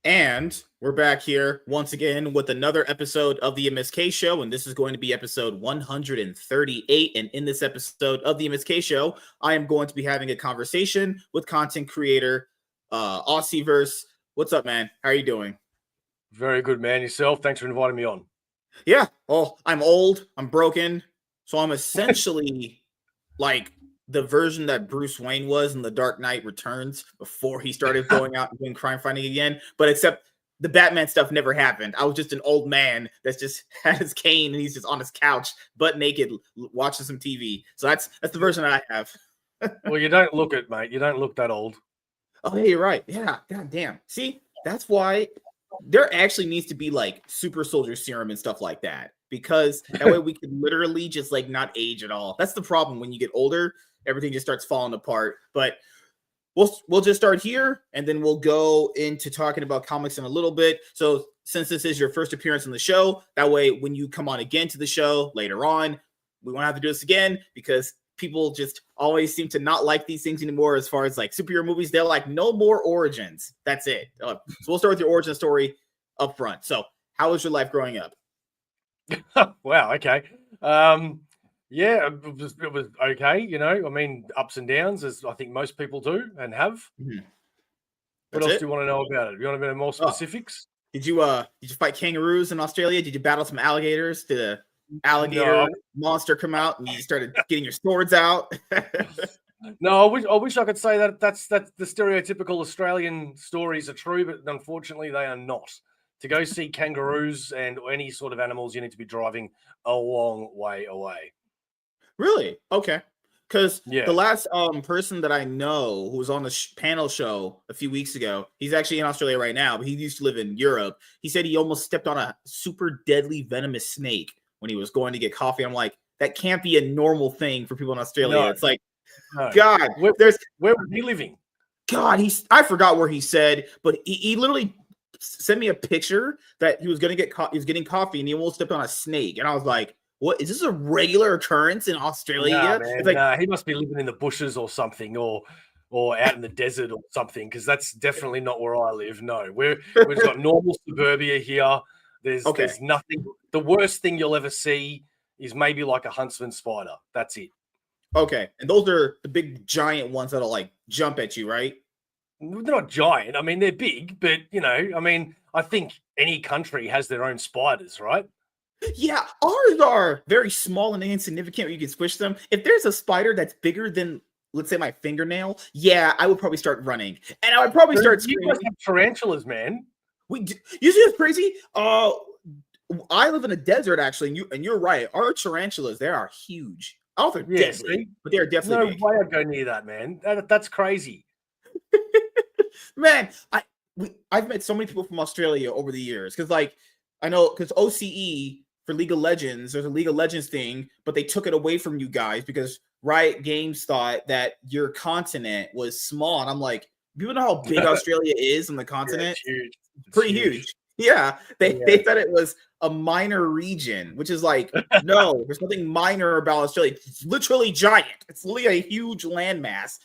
And we're back here once again with another episode of the MSK Show. And this is going to be episode 138. And in this episode of the MSK Show, I am going to be having a conversation with content creator AussieVerse. What's up, man? How are you doing? Very good, man. Yourself? Thanks for inviting me on. Yeah. Well, I'm old. I'm broken. So I'm essentially like the version that Bruce Wayne was in The Dark Knight Returns before he started going out and doing crime fighting again. But except the Batman stuff never happened. I was just an old man that's just had his cane and he's just on his couch, butt naked, watching some TV. So that's the version that I have. Well, you don't look it, mate. You don't look that old. Oh, yeah, you're right. Yeah, god damn. See, that's why there actually needs to be like super soldier serum and stuff like that, because that way we can literally just like not age at all. That's the problem when you get older. Everything just starts falling apart. But we'll just start here, and then we'll go into talking about comics in a little bit. So since this is your first appearance on the show, that way when you come on again to the show later on, we won't have to do this again, because people just always seem to not like these things anymore. As far as like superhero movies, they're like, no more origins. That's it. So we'll start with your origin story up front. So how was your life growing up? Wow. Okay. Yeah, it was okay. You know, I mean, ups and downs, as I think most people do and have. Mm-hmm. What else do you want to know about it? You want to know more specifics? Did you fight kangaroos in Australia? Did you battle some alligators? Did a alligator monster come out and you started getting your swords out? No, I wish I could say that that's the stereotypical Australian stories are true, but unfortunately they are not. To go see kangaroos and any sort of animals, you need to be driving a long way away. Really? Okay. Because the last person that I know who was on the panel show a few weeks ago, he's actually in Australia right now, but he used to live in Europe. He said he almost stepped on a super deadly venomous snake when he was going to get coffee. I'm like, that can't be a normal thing for people in Australia. No. It's like, God, where was he living? God, I forgot where he said, but he literally sent me a picture that he was going to get he was getting coffee and he almost stepped on a snake. And I was like, what, is this a regular occurrence in Australia? It's like, he must be living in the bushes or something, or out in the desert or something, because that's definitely not where I live. No, we've got normal suburbia here. There's nothing. The worst thing you'll ever see is maybe like a huntsman spider. That's it. Okay, and those are the big giant ones that'll like jump at you, right? They're not giant. I mean, they're big, but you know, I mean, I think any country has their own spiders, right? Yeah, ours are very small and insignificant. You can squish them. If there's a spider that's bigger than, let's say, my fingernail, yeah, I would probably start running, and I would probably start screaming. You guys have tarantulas, man. You see what's crazy? I live in a desert actually, and you're right. Our tarantulas, they are huge. I don't think they're deadly, but they're definitely big. No way I'd go near that, man. That's crazy. Man, I've met so many people from Australia over the years, because like I know, because OCE for League of Legends, there's a League of Legends thing, but they took it away from you guys because Riot Games thought that your continent was small. And I'm like, people know how big Australia is on the continent? Yeah, it's huge. Pretty huge. Yeah. They thought it was a minor region, which is like, no, there's nothing minor about Australia. It's literally giant. It's literally a huge landmass.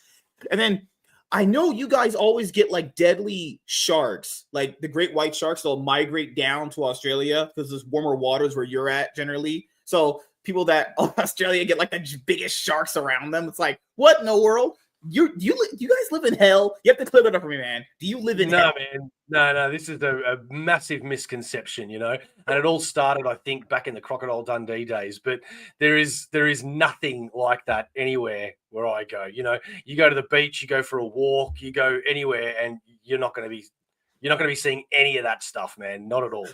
And then I know you guys always get like deadly sharks, like the great white sharks. They'll migrate down to Australia because there's warmer waters where you're at generally. So people that Australia get like the biggest sharks around them. It's like, what in the world? You guys live in hell? You have to clear that up for me, man. Do you live in hell? Man. No. This is a massive misconception, you know. And it all started, I think, back in the Crocodile Dundee days. But there is nothing like that anywhere where I go. You know, you go to the beach, you go for a walk, you go anywhere, and you're not going to be seeing any of that stuff, man. Not at all.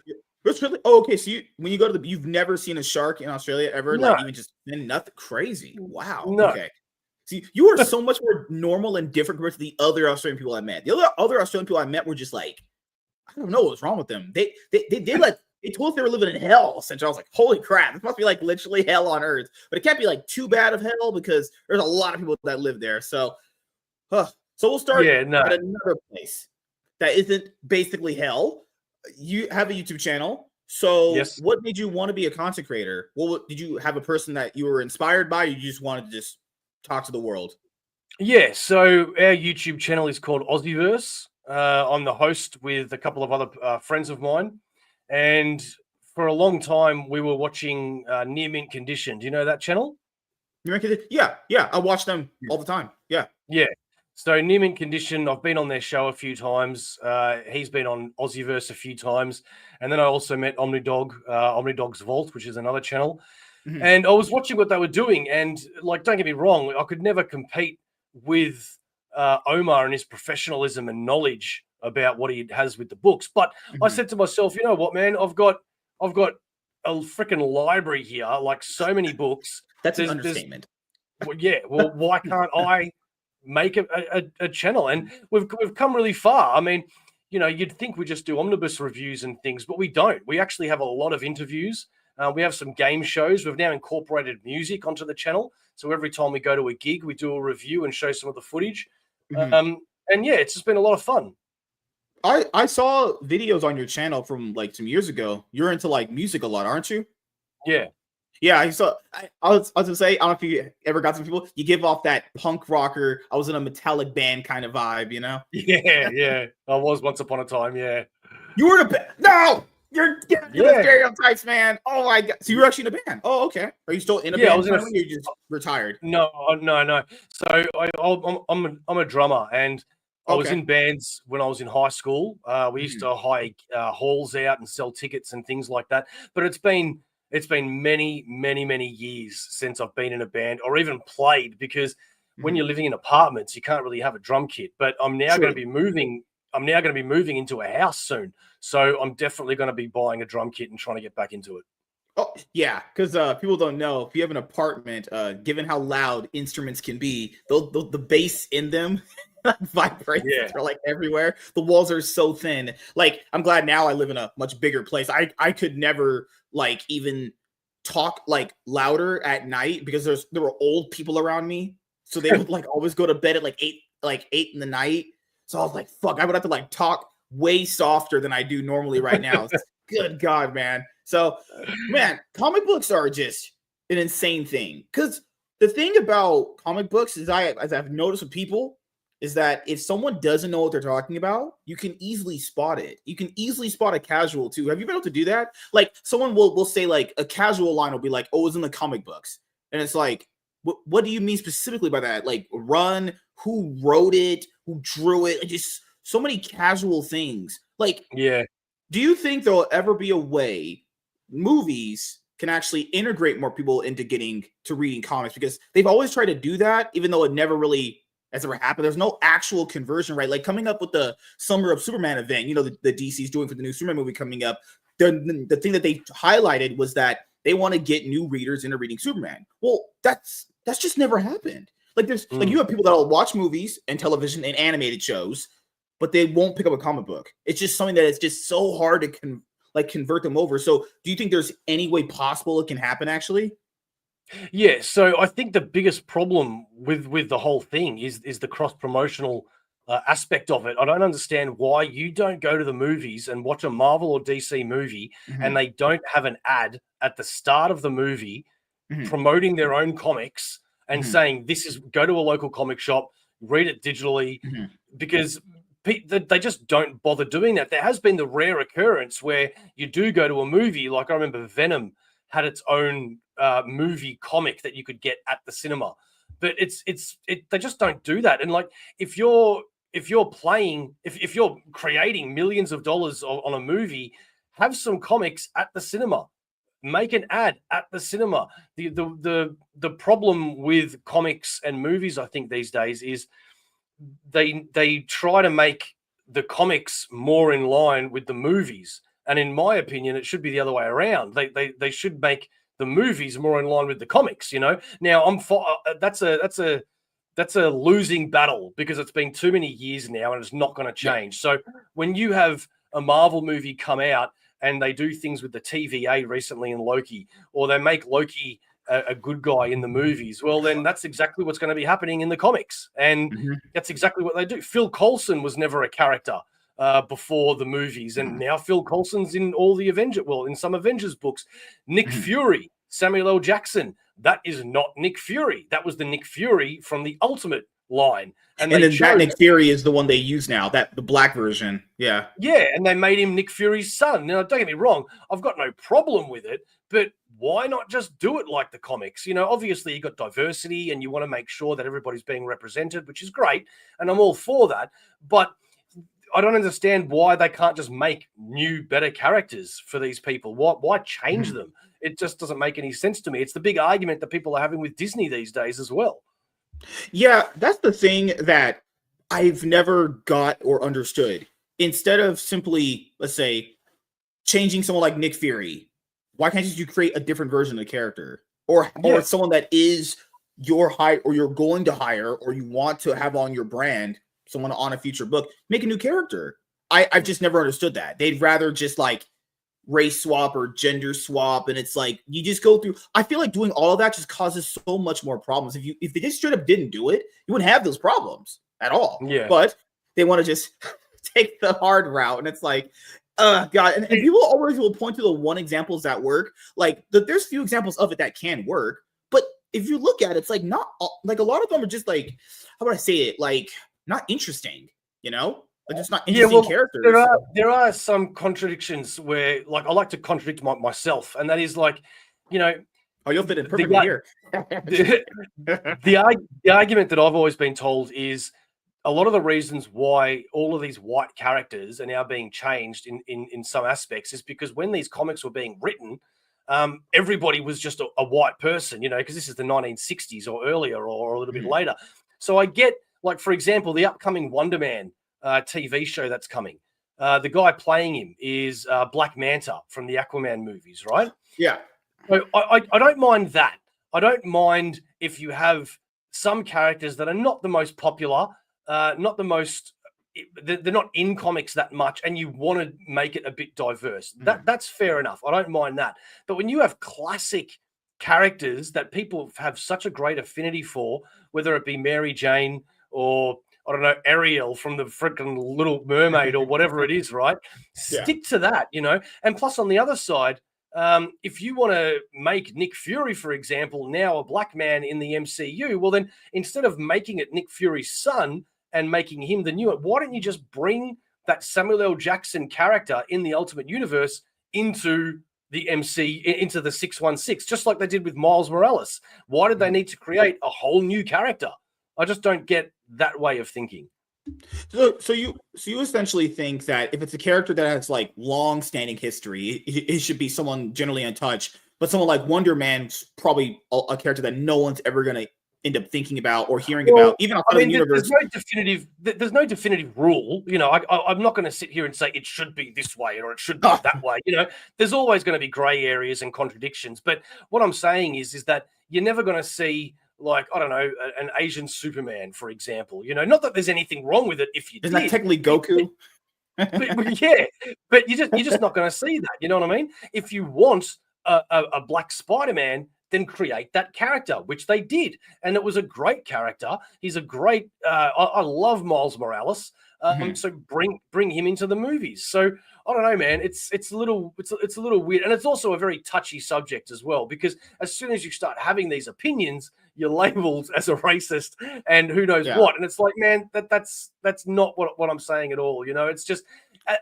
It's really okay. So when you go to you've never seen a shark in Australia ever? No. Like even just nothing crazy. Wow. No. Okay. See, you are so much more normal and different compared to the other Australian people I met. The other Australian people I met were just like, I don't know what's wrong with them. They told us they were living in hell. Essentially, I was like, holy crap, this must be like literally hell on earth. But it can't be like too bad of hell because there's a lot of people that live there. So, we'll start at another place that isn't basically hell. You have a YouTube channel. So what made you want to be a content creator? Did you have a person that you were inspired by? Or you just wanted to just talk to the world? Yeah, so our YouTube channel is called AussieVerse. I'm the host with a couple of other friends of mine, and for a long time we were watching Near Mint Condition. Do you know that channel? Yeah, I watch them all the time. Yeah. So Near Mint Condition, I've been on their show a few times. He's been on AussieVerse a few times, and then I also met Omnidog's Vault, which is another channel. Mhm. And I was watching what they were doing, and like, don't get me wrong, I could never compete with Omar and his professionalism and knowledge about what he has with the books. But I Mhm. said to myself, you know what, man, I've got a freaking library here, like so many books. That's an There's understatement. well, yeah. Well, why can't I make a channel? And we've come really far. I mean, you know, you'd think we just do omnibus reviews and things, but we don't. We actually have a lot of interviews. We have some game shows. We've now incorporated music onto the channel. So every time we go to a gig, we do a review and show some of the footage. Mhm. And yeah, it's just been a lot of fun. I saw videos on your channel from like some years ago. You're into like music a lot, aren't you? Yeah. Yeah, I saw. I was gonna say, I don't know if you ever got some people. You give off that punk rocker. I was in a metallic band kind of vibe, you know. Yeah. I was once upon a time. Yeah. You were in a band. No, you're getting the Yeah. stereotypes, man. Oh my god. So you're actually in a band. Oh, okay. Are you still in a Yeah. I band was in a. currently? Or you just retired? No. So I'm a drummer, and I was Okay. in bands when I was in high school. We used to hire halls out and sell tickets and things like that. But it's been many years since I've been in a band or even played, because when you're living in apartments, you can't really have a drum kit. But I'm now going to True. be moving. I'm now going to be moving into a house soon, so I'm definitely going to be buying a drum kit and trying to get back into it. Oh yeah, because people don't know, if you have an apartment, given how loud instruments can be, the bass in them vibrates. Yeah. They're like everywhere. The walls are so thin. Like, I'm glad now I live in a much bigger place. I could never like even talk like louder at night because there were old people around me, so they would like always go to bed at like eight in the night. So I was like, fuck, I would have to like talk way softer than I do normally right now. Good God, man. So, man, comic books are just an insane thing. Because the thing about comic books is, as I've noticed with people, is that if someone doesn't know what they're talking about, you can easily spot it. You can easily spot a casual too. Have you been able to do that? Like, someone will say like a casual line will be like, "Oh, it's in the comic books," and it's like, what do you mean specifically by that? Like, run, who wrote it, who drew it, just so many casual things. Like, Yeah. do you think there'll ever be a way movies can actually integrate more people into getting to reading comics? Because they've always tried to do that, even though it never really has ever happened. There's no actual conversion, right? Like coming up with the Summer of Superman event, you know, the DC's doing for the new Superman movie coming up. The thing that they highlighted was that they want to get new readers into reading Superman. Well, that's just never happened. Like there's like you have people that'll watch movies and television and animated shows, but they won't pick up a comic book. It's just something that is just so hard to convert them over. So do you think there's any way possible it can happen actually? Yeah, so I think the biggest problem with the whole thing is the cross promotional aspect of it. I don't understand why you don't go to the movies and watch a Marvel or DC movie and Mhm, they don't have an ad at the start of the movie mhm, promoting their own comics and mhm, saying this is, go to a local comic shop, read it digitally, mhm, because they just don't bother doing that. There has been the rare occurrence where you do go to a movie, like I remember Venom had its own movie comic that you could get at the cinema, but they just don't do that. And like, if you're if you're creating millions of dollars on a movie, have some comics at the cinema, make an ad at the cinema. The problem with comics and movies, I think, these days is they try to make the comics more in line with the movies. And in my opinion, it should be the other way around. They should make the movies more in line with the comics. You know. Now that's a losing battle because it's been too many years now and it's not going to yeah, change. So when you have a Marvel movie come out and they do things with the TVA recently in Loki, or they make Loki a good guy in the movies, well, then that's exactly what's going to be happening in the comics. And mhm, that's exactly what they do. Phil Coulson was never a character before the movies, and mhm, now Phil Coulson's in all the in some Avengers books. Nick mhm. Fury, Samuel L. Jackson, that is not Nick Fury. That was the Nick Fury from the Ultimate line. And then that Nick Fury is the one they use now, that the black version. Yeah. Yeah, and they made him Nick Fury's son. Now, don't get me wrong, I've got no problem with it, but why not just do it like the comics? You know, obviously you got diversity and you want to make sure that everybody's being represented, which is great, and I'm all for that. But I don't understand why they can't just make new, better characters for these people. Why change them? It just doesn't make any sense to me. It's the big argument that people are having with Disney these days as well. Yeah, that's the thing that I've never got or understood. Instead of simply, let's say, changing someone like Nick Fury, why can't you create a different version of the character? Or someone that is your hire, or you're going to hire, or you want to have on your brand, someone on a future book, make a new character. I've just never understood that. They'd rather just like race swap or gender swap, and it's like you just go through. I feel like doing all of that just causes so much more problems. If they just straight up didn't do it, you wouldn't have those problems at all. Yeah. But they want to just take the hard route, and it's like, God. And people always will point to the one examples that work. Like there's few examples of it that can work, but if you look at it, it's like not like a lot of them are just like, how would I say it? Like not interesting, you know? Like just not interesting characters. There are some contradictions where, like, I like to contradict myself, and that is like, you know, oh, you'll fit in perfectly here. The argument that I've always been told is a lot of the reasons why all of these white characters are now being changed in some aspects is because when these comics were being written, everybody was just a white person, you know, because this is the 1960s or earlier or a little bit later. So I get, like, for example, the upcoming Wonder Man TV show that's coming. The guy playing him is Black Manta from the Aquaman movies, right? Yeah. So I don't mind that. I don't mind if you have some characters that are not the most popular, not the most, they're not in comics that much, and you want to make it a bit diverse. That's fair enough. I don't mind that. But when you have classic characters that people have such a great affinity for, whether it be Mary Jane or, I don't know, Ariel from the freaking Little Mermaid or whatever it is, right? Stick to that, you know? And plus on the other side, if you want to make Nick Fury, for example, now a black man in the MCU, well then instead of making it Nick Fury's son and making him the new, why don't you just bring that Samuel L. Jackson character in the Ultimate Universe into the into the 616, just like they did with Miles Morales? Why did they need to create a whole new character? I just don't get that way of thinking. So you essentially think that if it's a character that has like long-standing history, it should be someone generally untouched. But someone like Wonder Man's probably a character that no one's ever going to end up thinking about or hearing about, even outside of the universe. There's no definitive rule. You know, I'm not going to sit here and say it should be this way or it should be that way. You know, there's always going to be gray areas and contradictions. But what I'm saying is that you're never going to see, like, I don't know, an Asian Superman, for example. You know, not that there's anything wrong with it if you Isn't that technically Goku? but yeah, but you're just not going to see that. You know what I mean? If you want a black Spider-Man, then create that character, which they did, and it was a great character. He's a great. I love Miles Morales. So bring him into the movies. So I don't know, man. It's a little weird, and it's also a very touchy subject as well, because as soon as you start having these opinions, you're labeled as a racist and who knows what. And it's like, man, that's not what I'm saying at all. You know, it's just,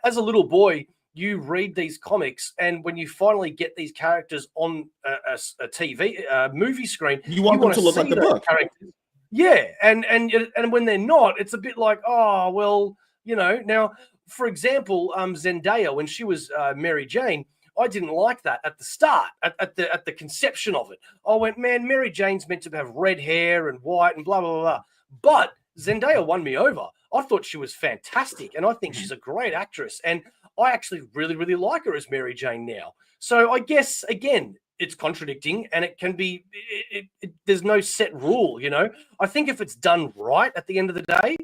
as a little boy, you read these comics, and when you finally get these characters on a TV movie screen, you want them to look like the book. Characters. Yeah, and when they're not, it's a bit like, oh well, you know. Now, for example, Zendaya, when she was Mary Jane, I didn't like that at the start, at the conception of it. I went, man, Mary Jane's meant to have red hair and white and blah blah blah blah. But Zendaya won me over. I thought she was fantastic, and I think she's a great actress, and I actually really, really like her as Mary Jane now. So I guess, again, it's contradicting, and it can be, there's no set rule, you know. I think if it's done right at the end of the day,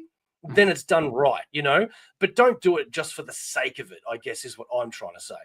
then it's done right, you know. But don't do it just for the sake of it, I guess, is what I'm trying to say.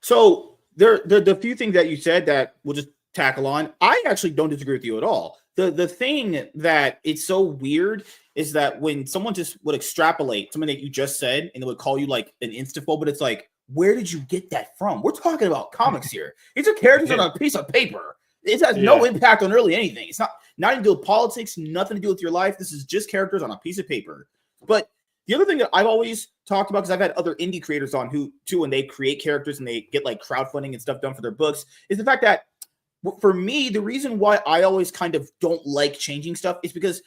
So the few things that you said that we'll just tackle on, I actually don't disagree with you at all. The thing that it's so weird is that when someone just would extrapolate something that you just said and they would call you like an instaphobe, but it's like, where did you get that from? We're talking about comics here. These are characters on a piece of paper. It has no impact on really anything. It's not to do with politics, nothing to do with your life. This is just characters on a piece of paper. But the other thing that I've always talked about, because I've had other indie creators on who too, when they create characters and they get like crowdfunding and stuff done for their books, is the fact that for me, the reason why I always kind of don't like changing stuff is because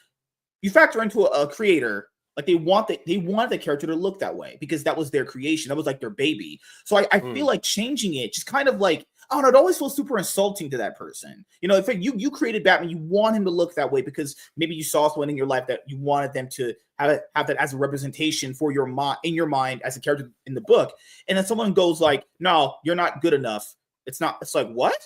you factor into a creator, like they want the character to look that way because that was their creation. That was like their baby. So I feel like changing it just kind of like, I don't know, it always feels super insulting to that person. You know, if you created Batman, you want him to look that way because maybe you saw someone in your life that you wanted them to have that as a representation for your in your mind as a character in the book. And then someone goes like, no, you're not good enough. It's like, what?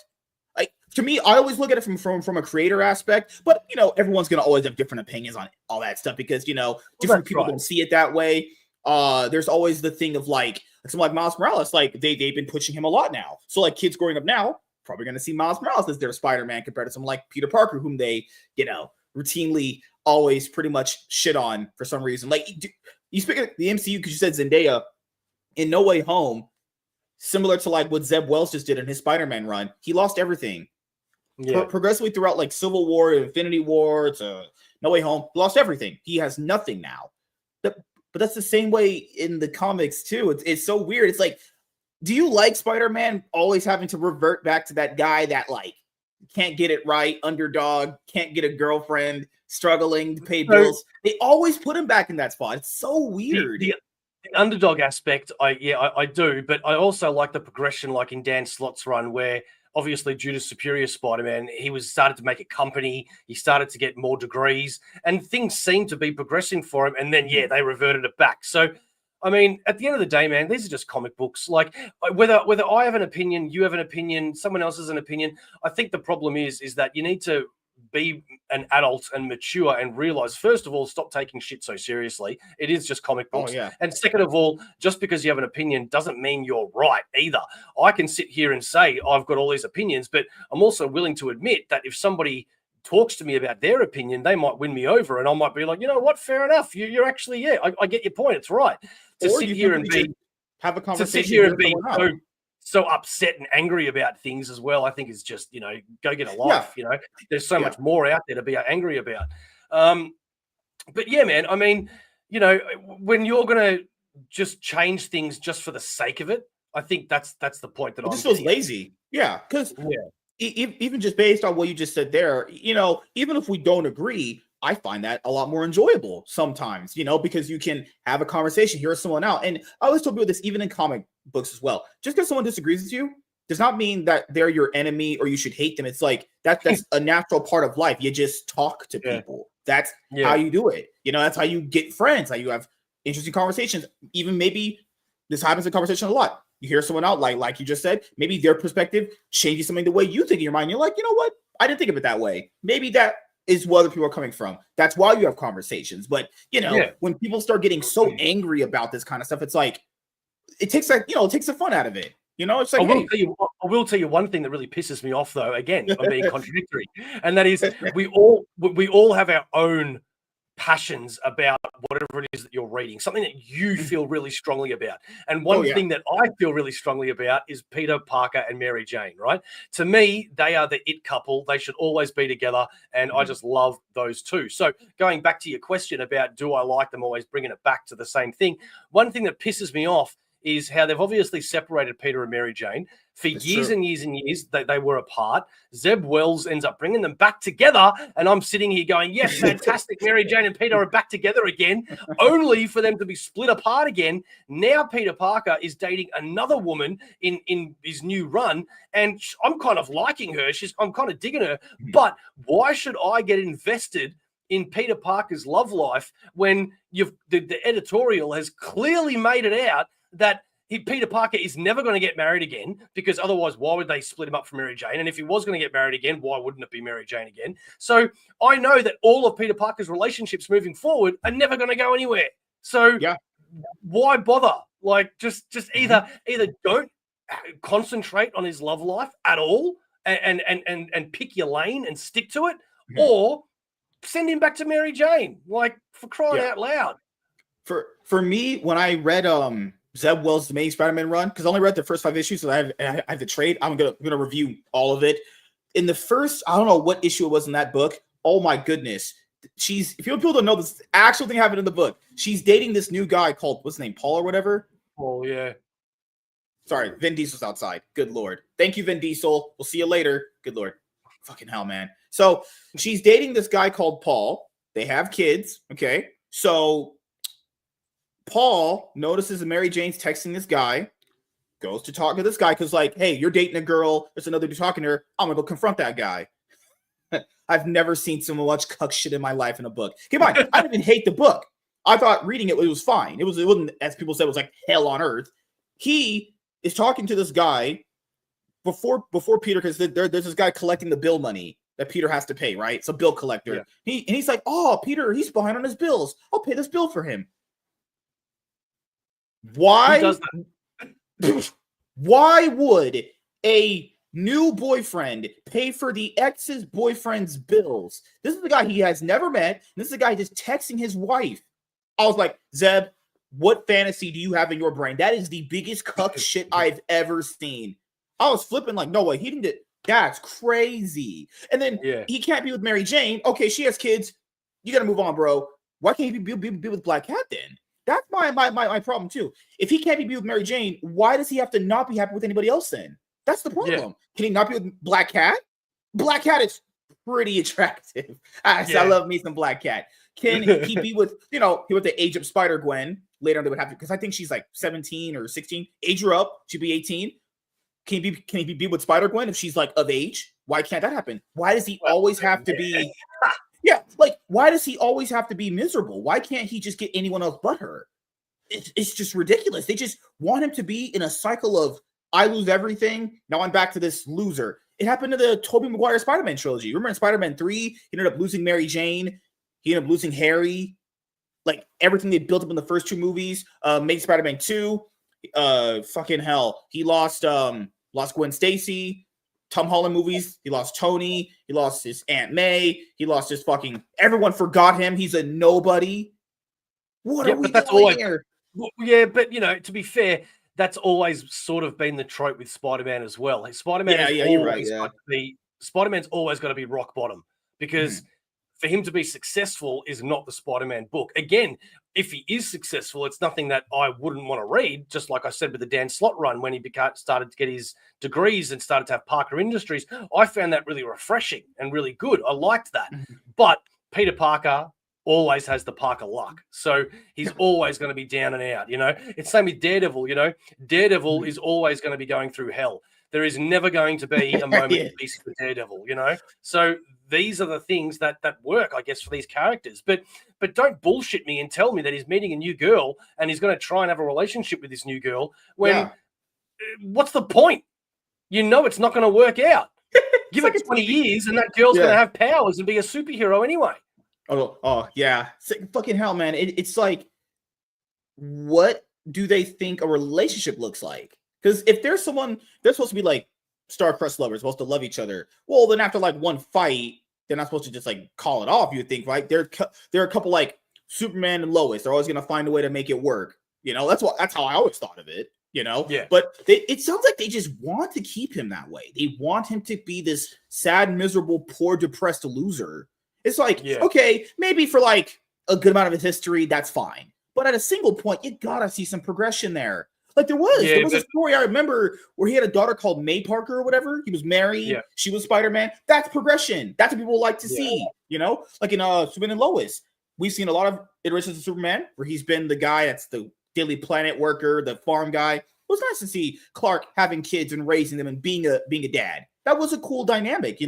Like, to me, I always look at it from a creator aspect, but you know, everyone's gonna always have different opinions on all that stuff because you know, different people don't see it that way. There's always the thing of like someone like Miles Morales, like they've been pushing him a lot now. So like kids growing up now probably gonna see Miles Morales as their Spider-Man compared to someone like Peter Parker, whom they, you know, routinely always pretty much shit on for some reason. Like you speak of the MCU because you said Zendaya in No Way Home. Similar to like what Zeb Wells just did in his Spider-Man run, he lost everything. Progressively throughout like Civil War, Infinity War, to No Way Home, he lost everything. He has nothing now. But that's the same way in the comics too. It's so weird. It's like, do you like Spider-Man always having to revert back to that guy that like can't get it right, underdog, can't get a girlfriend, struggling to pay bills? They always put him back in that spot. It's so weird. The underdog aspect, I do, but I also like the progression, like in Dan Slott's run, where obviously due to Superior Spider-Man, he started to make a company, he started to get more degrees, and things seemed to be progressing for him. And then they reverted it back. So, I mean, at the end of the day, man, these are just comic books. Like whether I have an opinion, you have an opinion, someone else has an opinion. I think the problem is that you need to be an adult and mature and realize, first of all, stop taking shit so seriously. It is just comic books. And second of all, just because you have an opinion doesn't mean you're right either. I can sit here and say I've got all these opinions, but I'm also willing to admit that if somebody talks to me about their opinion, they might win me over, and I might be like, you know what, fair enough. You're actually, I get your point. It's right. To sit here and have a conversation. To sit here and be so upset and angry about things as well, I think is just, you know, go get a life. You know, there's so much more out there to be angry about. But yeah, man, I mean, you know, when you're going to just change things just for the sake of it, I think that's the point that it just feels lazy. Yeah, because even just based on what you just said there, you know, even if we don't agree, I find that a lot more enjoyable sometimes, you know, because you can have a conversation, hear someone out. And I always tell people this, even in comic books as well. Just because someone disagrees with you does not mean that they're your enemy or you should hate them. It's like that's a natural part of life. You just talk to people. That's how you do it. You know, that's how you get friends, how you have interesting conversations. Even maybe this happens in conversation a lot. You hear someone out, like you just said, maybe their perspective changes something the way you think in your mind. You're like, you know what? I didn't think of it that way. Maybe that is where other people are coming from. That's why you have conversations. But you know, when people start getting so angry about this kind of stuff, it's like it takes the fun out of it. You know, it's like I will tell you one thing that really pisses me off, though. Again, I'm being contradictory, and that is we all have our own passions about whatever it is that you're reading, something that you feel really strongly about. And one thing that I feel really strongly about is Peter Parker and Mary Jane, right? To me, they are the it couple. They should always be together. And I just love those two. So going back to your question about do I like them, always bringing it back to the same thing. One thing that pisses me off is how they've obviously separated Peter and Mary Jane. For years and years and years, they were apart. Zeb Wells ends up bringing them back together, and I'm sitting here going, yes, fantastic, Mary Jane and Peter are back together again, only for them to be split apart again. Now Peter Parker is dating another woman in his new run, and I'm kind of liking her. I'm kind of digging her, but why should I get invested in Peter Parker's love life when the editorial has clearly made it out that Peter Parker is never going to get married again, because otherwise, why would they split him up from Mary Jane? And if he was going to get married again, why wouldn't it be Mary Jane again? So I know that all of Peter Parker's relationships moving forward are never going to go anywhere. So why bother? Like, just either don't concentrate on his love life at all and pick your lane and stick to it, or send him back to Mary Jane. Like, for crying out loud. For me, when I read Zeb Wells' main Spider-Man run, because I only read the first 5 issues, so I have the trade. I'm gonna review all of it. in the first, I don't know what issue it was in that book. Oh my goodness. If people don't know this actual thing happened in the book, she's dating this new guy called, what's his name, Paul or whatever. Oh yeah. Sorry, Vin Diesel's outside. Good Lord. Thank you, Vin Diesel. We'll see you later. Good Lord. Fucking hell, man. So she's dating this guy called Paul. They have kids. Okay. So Paul notices that Mary Jane's texting this guy, goes to talk to this guy because, like, hey, you're dating a girl. There's another dude talking to her. I'm going to go confront that guy. I've never seen so much cuck shit in my life in a book. Keep in mind, I didn't even hate the book. I thought reading it was fine. It wasn't, as people said, it was like hell on earth. He is talking to this guy before Peter, because there's this guy collecting the bill money that Peter has to pay, right? It's a bill collector. Yeah. He's like, oh, Peter, he's behind on his bills. I'll pay this bill for him. Why? Who does that? Why would a new boyfriend pay for the ex's boyfriend's bills? This is the guy he has never met. This is the guy just texting his wife. I was like, Zeb, what fantasy do you have in your brain? That is the biggest cuck shit I've ever seen. I was flipping like, no way, he didn't do. That's crazy. And then he can't be with Mary Jane. Okay, she has kids. You got to move on, bro. Why can't he be with Black Cat then? That's my problem too. If he can't be with Mary Jane, why does he have to not be happy with anybody else then? That's the problem. Yeah. Can he not be with Black Cat? Black Cat is pretty attractive. I love me some Black Cat. Can he be with, he with the age up Spider-Gwen? Later on they would have to, because I think she's like 17 or 16. Age her up, she'd be 18. Can he be with Spider-Gwen if she's like of age? Why can't that happen? Why does he always have to be why does he always have to be miserable? Why can't he just get anyone else but her? It's just ridiculous. They just want him to be in a cycle of I lose everything. Now I'm back to this loser. It happened to the Tobey Maguire Spider-Man trilogy. Remember in Spider-Man 3, he ended up losing Mary Jane. He ended up losing Harry. Like everything they built up in the first two movies. Made Spider-Man 2. Fucking hell. He lost Gwen Stacy. Tom Holland movies. He lost Tony. He lost his Aunt May. He lost his fucking. Everyone forgot him. He's a nobody. What are we doing here? Yeah, but to be fair, that's always sort of been the trope with Spider-Man as well. Like, Spider-Man's always got to be rock bottom because for him to be successful is not the Spider-Man book. Again, if he is successful, it's nothing that I wouldn't want to read, just like I said with the Dan Slott run when he started to get his degrees and started to have Parker Industries. I found that really refreshing and really good. I liked that. But Peter Parker always has the Parker luck. So he's always going to be down and out, It's same with Daredevil, Daredevil is always going to be going through hell. There is never going to be a moment of peace for Daredevil, So these are the things that work, I guess, for these characters. But don't bullshit me and tell me that he's meeting a new girl and he's going to try and have a relationship with this new girl when what's the point? It's not going to work out. Give it 20 years and that girl's going to have powers and be a superhero anyway. Oh yeah. Fucking hell, man. It's like, what do they think a relationship looks like? Because if there's someone, they're supposed to be like star-crossed lovers, supposed to love each other. Well, then after like one fight, they're not supposed to just like call it off, you would think, right? There are a couple like Superman and Lois. They're always going to find a way to make it work. That's how I always thought of it, Yeah. But it sounds like they just want to keep him that way. They want him to be this sad, miserable, poor, depressed loser. It's like, okay, maybe for like a good amount of his history, that's fine. But at a single point, you gotta see some progression there. Like there was a story I remember where he had a daughter called May Parker or whatever. He was married. Yeah. She was Spider-Man. That's progression. That's what people like to see, Like in Superman and Lois. We've seen a lot of iterations of Superman where he's been the guy that's the Daily Planet worker, the farm guy. It was nice to see Clark having kids and raising them and being a dad. That was a cool dynamic,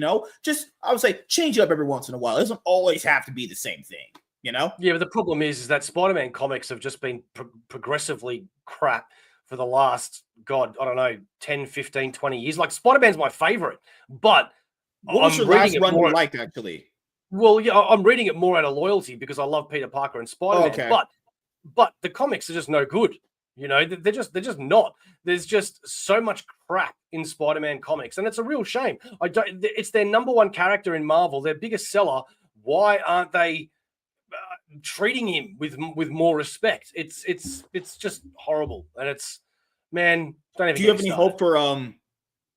Just, I would say, change it up every once in a while. It doesn't always have to be the same thing, Yeah, but the problem is that Spider-Man comics have just been progressively crap for the last, 10, 15, 20 years. Like, Spider-Man's my favorite, but what was your last run you liked, actually? Well, yeah, I'm reading it more out of loyalty because I love Peter Parker and Spider-Man, but the comics are just no good. They're just not. There's just so much crap in Spider-Man comics, and it's a real shame. It's their number one character in Marvel, their biggest seller. Why aren't they treating him with more respect? It's just horrible, and it's, man. Don't even. Do you have any hope for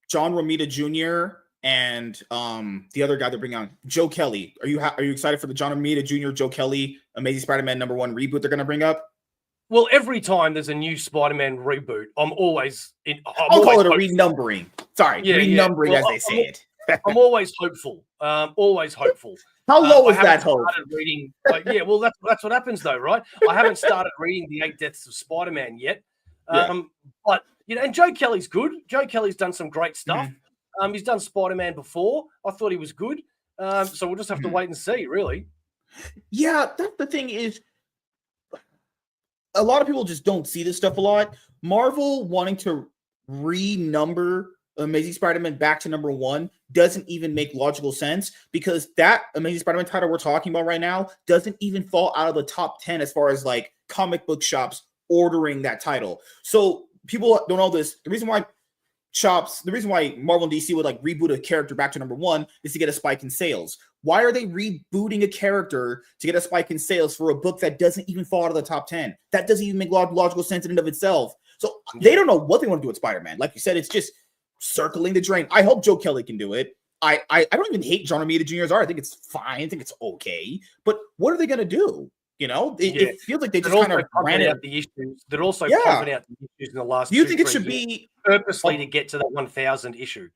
John Romita Jr. and the other guy they're bringing on, Joe Kelly. Are you excited for the John Romita Jr. Joe Kelly Amazing Spider-Man #1 reboot they're going to bring up? Well, every time there's a new Spider-Man reboot, I'm always I'll call it a renumbering. Sorry, renumbering, well, as they say it. I'm always hopeful. Always hopeful. How low is that hope? Reading, well, that's what happens though, right? I haven't started reading the 8 Deaths of Spider-Man yet. But and Joe Kelly's good. Joe Kelly's done some great stuff. He's done Spider-Man before. I thought he was good. So we'll just have to wait and see, really. Yeah, that's the thing is, a lot of people just don't see this stuff a lot. Marvel wanting to renumber Amazing Spider-Man back to #1 doesn't even make logical sense, because that Amazing Spider-Man title we're talking about right now doesn't even fall out of the top 10 as far as like comic book shops ordering that title. So people don't know this. The reason why Marvel and DC would like reboot a character back to #1 is to get a spike in sales. Why are they rebooting a character to get a spike in sales for a book that doesn't even fall out of the top 10? That doesn't even make logical sense in and of itself. So they don't know what they want to do with Spider-Man. Like you said, it's just circling the drain. I hope Joe Kelly can do it. I don't even hate John Romita Jr.'s art. I think it's fine. I think it's okay. But what are they going to do? You know, it feels like they just kind of ran out the issues. They're also pumping out the issues in the last. Do you think it should be purposely to get to that 1,000 issue?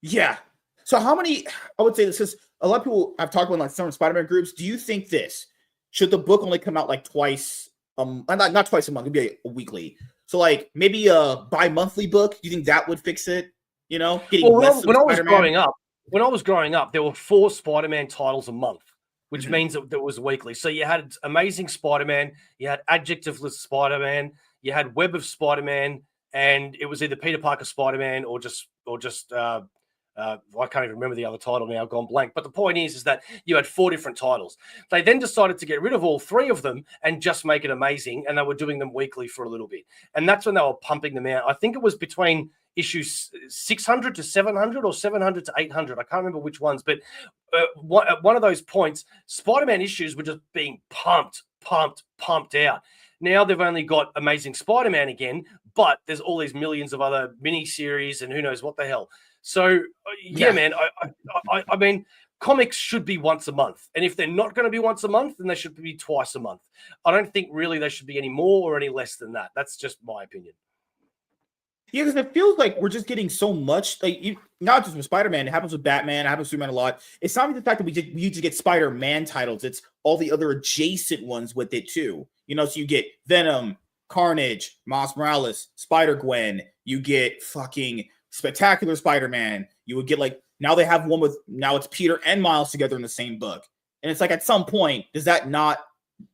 Yeah. So how many? I would say this, because a lot of people I've talked about like some Spider-Man groups. Do you think this should the book only come out like twice? Not twice a month. It'd be a weekly. So like maybe a bi-monthly book. Do you think that would fix it? You know, when I was growing up, there were 4 Spider-Man titles a month, which means that it was weekly. So you had Amazing Spider-Man, you had Adjectiveless Spider-Man, you had Web of Spider-Man, and it was either Peter Parker Spider-Man or just I can't even remember the other title now, I've gone blank. But the point is that you had 4 different titles. They then decided to get rid of all 3 of them and just make it amazing, and they were doing them weekly for a little bit. And that's when they were pumping them out. I think it was between issues 600 to 700 or 700 to 800. I can't remember which ones, but at one of those points, Spider-Man issues were just being pumped out. Now they've only got Amazing Spider-Man again, but there's all these millions of other mini-series and who knows what the hell. So, man, I mean, comics should be once a month. And if they're not going to be once a month, then they should be twice a month. I don't think really they should be any more or any less than that. That's just my opinion. Yeah, because it feels like we're just getting so much, like not just with Spider-Man, it happens with Batman, it happens with Superman a lot. It's not even the fact that we just get Spider-Man titles, it's all the other adjacent ones with it too. You know, so you get Venom, Carnage, Miles Morales, Spider-Gwen, you get fucking Spectacular Spider-Man, you would get like, now they have one with, now it's Peter and Miles together in the same book. And it's like, at some point, does that not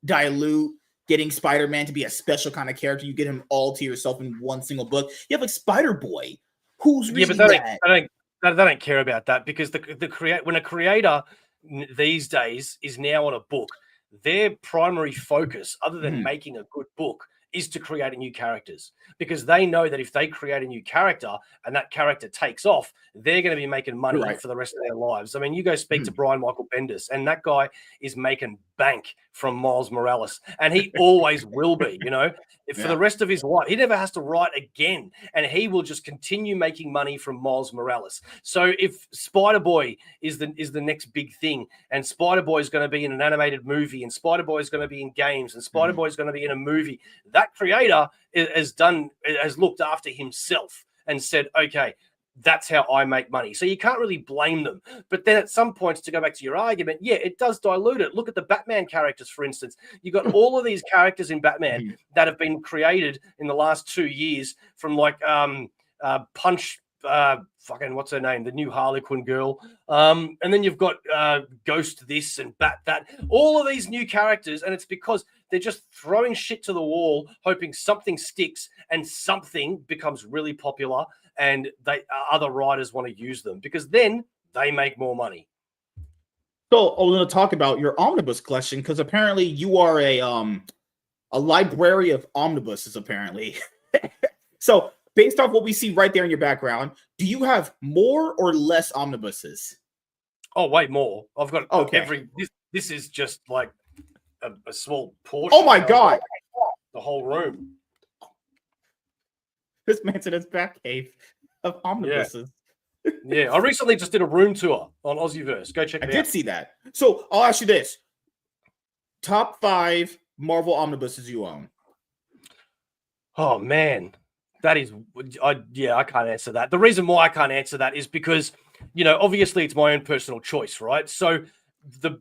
dilute getting Spider-Man to be a special kind of character? You get him all to yourself in one single book. You have like Spider-Boy, who's reading that. They don't care about that, because when a creator these days is now on a book, their primary focus, other than making a good book, is to create new characters, because they know that if they create a new character and that character takes off, they're going to be making money for the rest of their lives. I mean, you go speak to Brian Michael Bendis, and that guy is making bank from Miles Morales, and he always will be, you know, for the rest of his life. He never has to write again, and he will just continue making money from Miles Morales. So if Spider-Boy is the next big thing, and Spider-Boy is going to be in an animated movie, and Spider-Boy is going to be in games, and Spider-Boy is going to be in a movie, that creator has looked after himself and said, okay, that's how I make money. So you can't really blame them. But then at some points, to go back to your argument, yeah, it does dilute it. Look at the Batman characters, for instance. You've got all of these characters in Batman that have been created in the last 2 years, from like Punch, fucking what's her name, the new Harley Quinn girl, and then you've got Ghost this and Bat that, all of these new characters, and it's because they're just throwing shit to the wall, hoping something sticks and something becomes really popular, and other writers want to use them, because then they make more money. So I was going to talk about your omnibus collection, because apparently you are a library of omnibuses, apparently. So based off what we see right there in your background, do you have more or less omnibuses? Oh, way more. I've got this is just like a small portion. Oh my God. The whole room. This man's in his back cave of omnibuses. Yeah, I recently just did a room tour on AussieVerse. Go check it I out. did see that. So I'll ask you this: top 5 Marvel omnibuses you own. Oh man, that is, I can't answer that. The reason why I can't answer that is because, obviously it's my own personal choice, right? So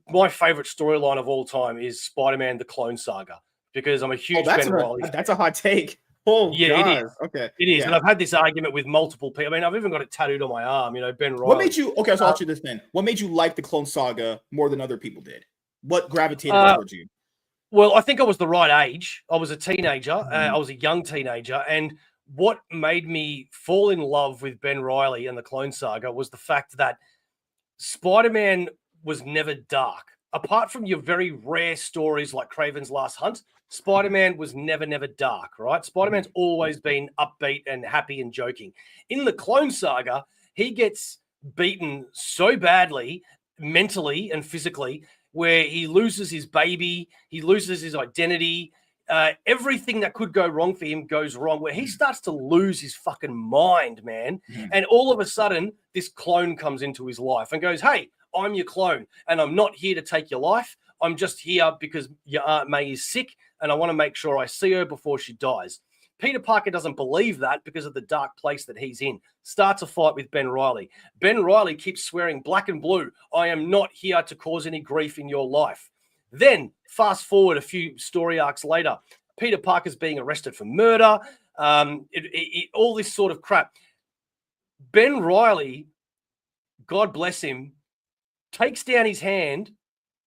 my favorite storyline of all time is Spider-Man: The Clone Saga, because I'm a huge Ben Reilly fan. That's a hot take. Oh Yeah, God. it is. Okay. It is, Yeah. and I've had this argument with multiple people. I mean, I've even got it tattooed on my arm. Ben Reilly. What made you? Okay, so I'll ask you this then. What made you like the Clone Saga more than other people did? What gravitated towards you? Well, I think I was the right age. I was a teenager. I was a young teenager. And what made me fall in love with Ben Reilly and the Clone Saga was the fact that Spider-Man was never dark. Apart from your very rare stories like Kraven's Last Hunt, Spider-Man was never dark, right? Spider-Man's always been upbeat and happy and joking. In the Clone Saga, he gets beaten so badly, mentally and physically, where he loses his baby, he loses his identity. Everything that could go wrong for him goes wrong, where he starts to lose his fucking mind, man. And all of a sudden, this clone comes into his life and goes, hey, I'm your clone, and I'm not here to take your life. I'm just here because your Aunt May is sick, and I want to make sure I see her before she dies. Peter Parker doesn't believe that because of the dark place that he's in. Starts a fight with Ben Reilly. Ben Reilly keeps swearing black and blue, I am not here to cause any grief in your life. Then, fast forward a few story arcs later, Peter Parker's being arrested for murder, all this sort of crap. Ben Reilly, God bless him, takes down his hand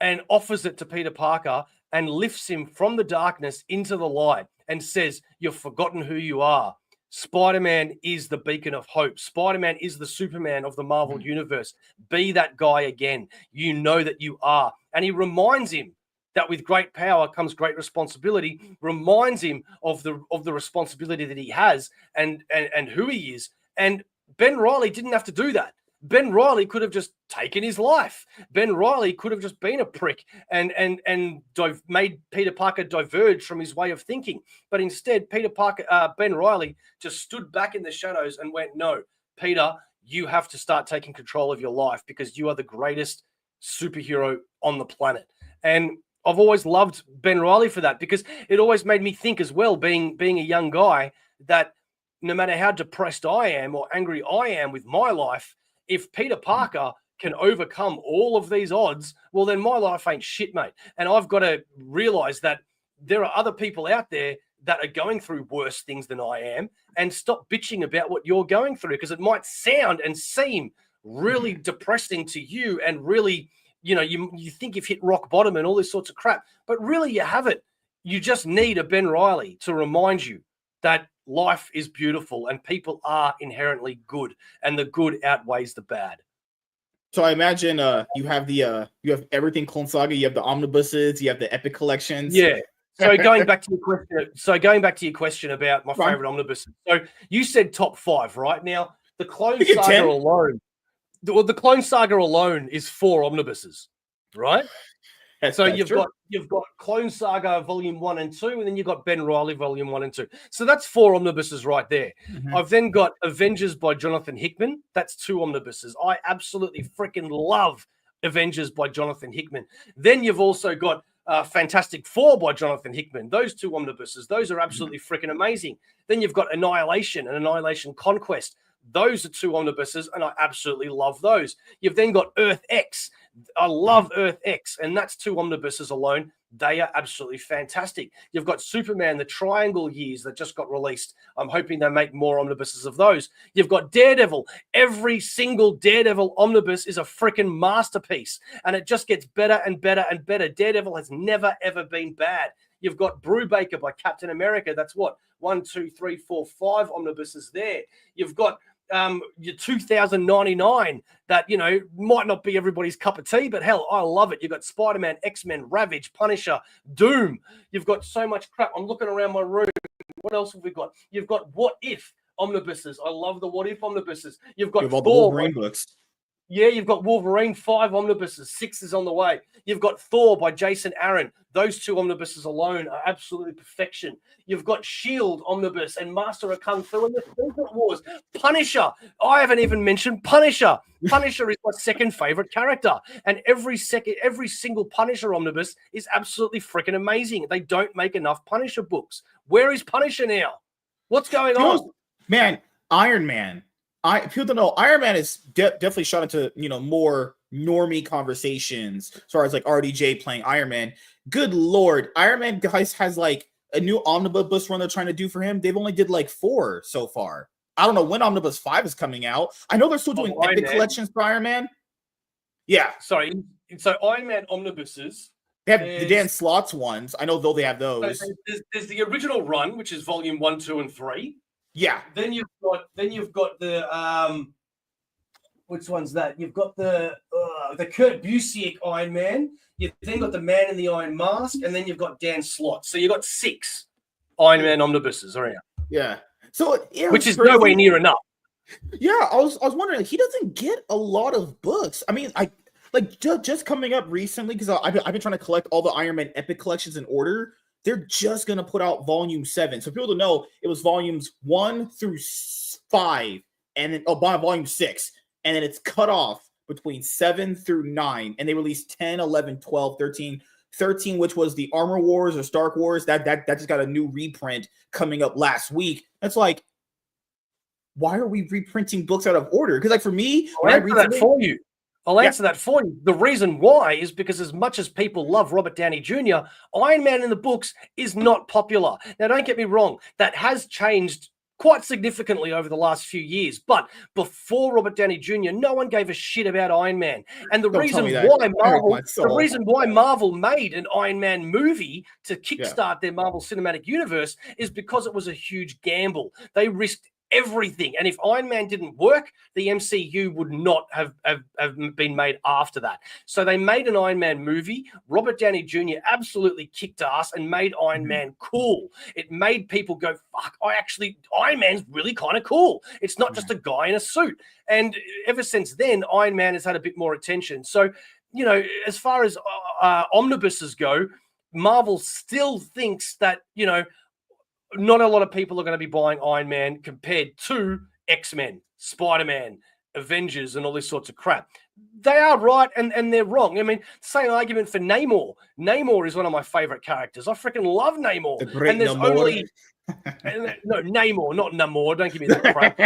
and offers it to Peter Parker and lifts him from the darkness into the light and says, you've forgotten who you are. Spider-Man is the beacon of hope. Spider-Man is the Superman of the Marvel universe. Be that guy again. You know that you are. And he reminds him that with great power comes great responsibility, reminds him of the responsibility that he has and who he is. And Ben Reilly didn't have to do that. Ben Reilly could have just taken his life. Ben Reilly could have just been a prick and made Peter Parker diverge from his way of thinking. But instead, Ben Reilly just stood back in the shadows and went, no, Peter, you have to start taking control of your life because you are the greatest superhero on the planet. And I've always loved Ben Reilly for that because it always made me think as well, being a young guy, that no matter how depressed I am or angry I am with my life, if Peter Parker can overcome all of these odds, well, then my life ain't shit, mate. And I've got to realize that there are other people out there that are going through worse things than I am, and stop bitching about what you're going through because it might sound and seem really depressing to you and really, you think you've hit rock bottom and all this sorts of crap, but really you haven't. You just need a Ben Reilly to remind you that life is beautiful and people are inherently good and the good outweighs the bad. So I imagine you have everything Clone Saga, you have the omnibuses, you have the epic collections. Yeah. So going back to your question about my favorite omnibuses. So you said top 5, right? Now the Clone Saga alone, the Clone Saga alone is 4 omnibuses, right? So you've got Clone Saga Volume 1 and 2, and then you've got Ben Reilly Volume 1 and 2. So that's 4 omnibuses right there. I've then got Avengers by Jonathan Hickman. That's 2 omnibuses. I absolutely freaking love Avengers by Jonathan Hickman. Then you've also got Fantastic Four by Jonathan Hickman. Those 2 omnibuses, those are absolutely freaking amazing. Then you've got Annihilation and Annihilation Conquest. Those are 2 omnibuses, and I absolutely love those. You've then got Earth X. I love Earth X, and that's 2 omnibuses alone. They are absolutely fantastic. You've got Superman, the Triangle Years that just got released. I'm hoping they make more omnibuses of those. You've got Daredevil. Every single Daredevil omnibus is a freaking masterpiece, and it just gets better and better and better. Daredevil has never, ever been bad. You've got Brubaker by Captain America. That's what? 1, 2, 3, 4, 5 omnibuses there. You've got your 2099 that might not be everybody's cup of tea, but hell, I love it. You've got Spider-Man, X-Men, Ravage, Punisher, Doom. You've got so much crap. I'm looking around my room. What else have we got? You've got What If omnibuses. I love the What If omnibuses. You've got all Thor. the Wolverine books. Yeah, you've got Wolverine, 5 omnibuses, 6 is on the way. You've got Thor by Jason Aaron. Those 2 omnibuses alone are absolutely perfection. You've got Shield omnibus and Master of Kung Fu and the Secret Wars. Punisher. I haven't even mentioned Punisher. Punisher is my second favorite character, and every single Punisher omnibus is absolutely freaking amazing. They don't make enough Punisher books. Where is Punisher now? What's going on? Man, Iron Man. People don't know Iron Man is definitely shot into more normie conversations as far as like RDJ playing Iron Man. Good lord, Iron Man guys has like a new omnibus run they're trying to do for him. They've only did like 4 so far. I don't know when Omnibus 5 is coming out. I know they're still doing epic collections for Iron Man. Yeah, sorry. So Iron Man omnibuses. They have the Dan Slott's ones. I know though they have those. So there's the original run, which is volume 1, 2, and 3. Yeah. Then you've got the which one's that? You've got the Kurt Busiek Iron Man. You've then got the Man in the Iron Mask, and then you've got Dan Slott. So you've got 6 Iron Man omnibuses around. Yeah. So yeah, which is nowhere near enough. Yeah, I was wondering, he doesn't get a lot of books. I mean, just coming up recently, because I've been trying to collect all the Iron Man epic collections in order. They're just gonna put out volume 7. So people to know, it was volumes 1 through 5, and then volume 6, and then it's cut off between 7 through 9, and they released 10, 11, 12, 13, which was the Armor Wars or Stark Wars. That just got a new reprint coming up last week. That's like, why are we reprinting books out of order? Because like for me, I'll answer that for you. The reason why is because as much as people love Robert Downey Jr., Iron Man in the books is not popular. Now, don't get me wrong. That has changed quite significantly over the last few years. But before Robert Downey Jr., no one gave a shit about Iron Man. And the reason why Marvel made an Iron Man movie to kickstart their Marvel Cinematic Universe is because it was a huge gamble. They risked everything. And if Iron Man didn't work, the MCU would not have been made after that. So they made an Iron Man movie. Robert Downey Jr. absolutely kicked ass and made Iron Man cool. It made people go, fuck, Iron Man's really kind of cool. It's not just a guy in a suit. And ever since then, Iron Man has had a bit more attention. So, as far as omnibuses go, Marvel still thinks that, not a lot of people are going to be buying Iron Man compared to X-Men, Spider-Man, Avengers, and all this sorts of crap. They are right and they're wrong. I mean, same argument for Namor. Namor is one of my favorite characters. I freaking love Namor. And there's Namor. no, Namor, not Namor. Don't give me that crap.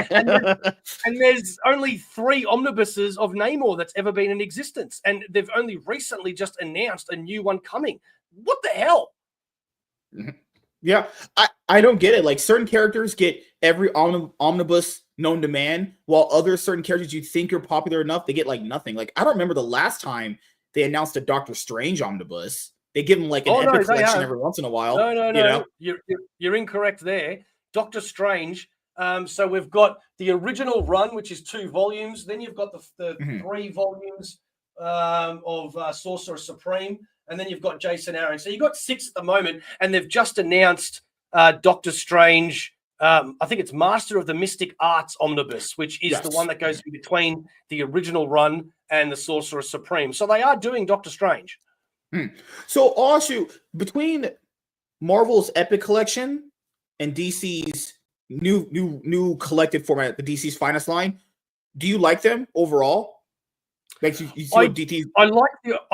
And there's only 3 omnibuses of Namor that's ever been in existence. And they've only recently just announced a new one coming. What the hell? Yeah, I don't get it. Like, certain characters get every omnibus known to man, while other certain characters you think are popular enough, they get like nothing. Like, I don't remember the last time they announced a Doctor Strange omnibus. They give him like an epic collection every once in a while. No. You're incorrect there. Doctor Strange. So we've got the original run, which is 2 volumes. Then you've got the 3 volumes of Sorcerer Supreme. And then you've got Jason Aaron. So you've got 6 at the moment, and they've just announced Doctor Strange. I think it's Master of the Mystic Arts Omnibus, which is the one that goes in between the original run and the Sorcerer Supreme. So they are doing Doctor Strange. So also, between Marvel's Epic Collection and DC's new collected format, the DC's Finest line, do you like them overall? I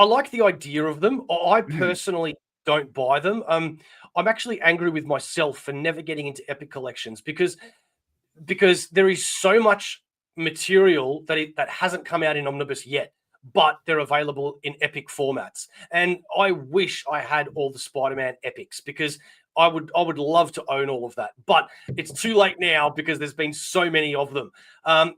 like the idea of them. I personally don't buy them. I'm actually angry with myself for never getting into epic collections because there is so much material that hasn't come out in omnibus yet, but they're available in epic formats. And I wish I had all the Spider-Man epics because I would love to own all of that, but it's too late now because there's been so many of them.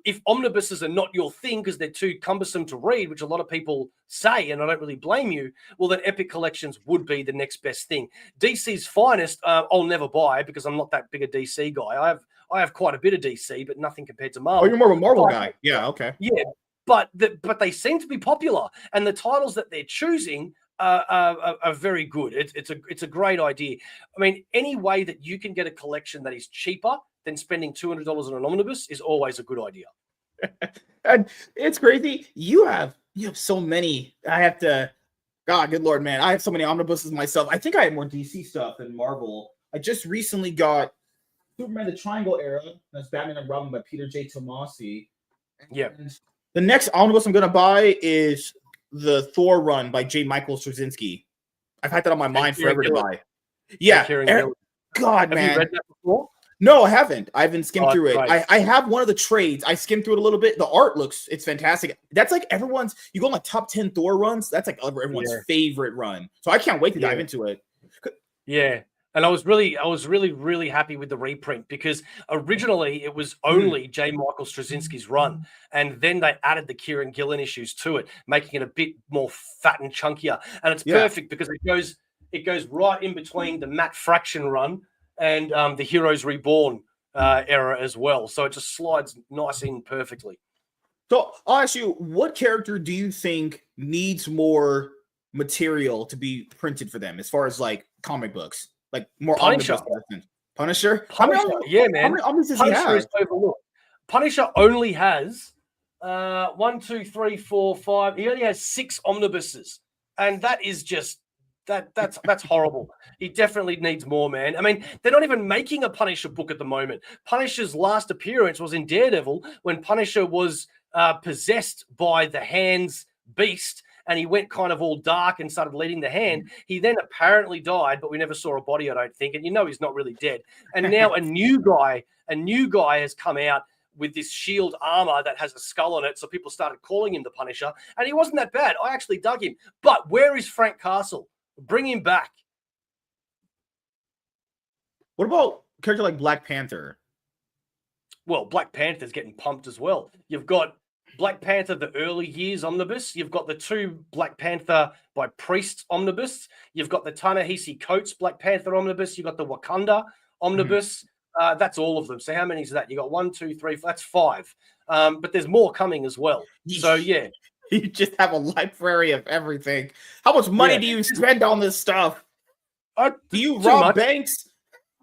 If omnibuses are not your thing because they're too cumbersome to read, which a lot of people say, and I don't really blame you, well, then epic collections would be the next best thing. DC's Finest, I'll never buy because I'm not that big a DC guy. I have quite a bit of DC, but nothing compared to Marvel. Oh, you're more of a Marvel guy. Yeah, okay. Yeah, but they seem to be popular, and the titles that they're choosing are very good. It's a great idea. I mean, any way that you can get a collection that is cheaper than spending $200 on an omnibus is always a good idea. And it's crazy. You have so many. I have to. God, good Lord, man. I have so many omnibuses myself. I think I have more DC stuff than Marvel. I just recently got Superman the Triangle Era. That's Batman and Robin by Peter J. Tomasi. Yeah. And the next omnibus I'm gonna buy is the Thor run by J. Michael Straczynski. I've had that on my mind forever to buy. Yeah. God, man. Have you read that before? No, I haven't. I haven't skimmed through it. Right. I have one of the trades. I skimmed through it a little bit. The art it's fantastic. That's like everyone's, you go on like top 10 Thor runs. That's like everyone's favorite run. So I can't wait to dive into it. Yeah. And I was really happy with the reprint because originally it was only J. Michael Straczynski's run. And then they added the Kieran Gillen issues to it, making it a bit more fat and chunkier. And it's perfect because it goes right in between the Matt Fraction run and the Heroes Reborn era as well. So it just slides nice in perfectly. So I'll ask you, what character do you think needs more material to be printed for them as far as like comic books? Like more Punisher. Punisher? Yeah, man. How many omnibuses does Punisher he have? is overlooked. Punisher only has 1, 2, 3, 4, 5. He only has 6 omnibuses. And that is just that's horrible. He definitely needs more, man. I mean, they're not even making a Punisher book at the moment. Punisher's last appearance was in Daredevil when Punisher was possessed by the Hand's beast, and he went kind of all dark and started leading the Hand. He then apparently died, but we never saw a body, I don't think. And he's not really dead. And now a new guy has come out with this shield armor that has a skull on it. So people started calling him the Punisher, and he wasn't that bad. I actually dug him. But where is Frank Castle? Bring him back. What about a character like Black Panther? Well, Black Panther's getting pumped as well. You've got Black Panther, the early years omnibus. You've got the 2 Black Panther by Priest omnibus. You've got the Ta-Nehisi Coates Black Panther omnibus. You've got the Wakanda omnibus. That's all of them. So how many is that? You got 1, 2, 3, 4, that's 5. But there's more coming as well. So yeah. You just have a library of everything. How much money do you spend on this stuff? Do you rob banks?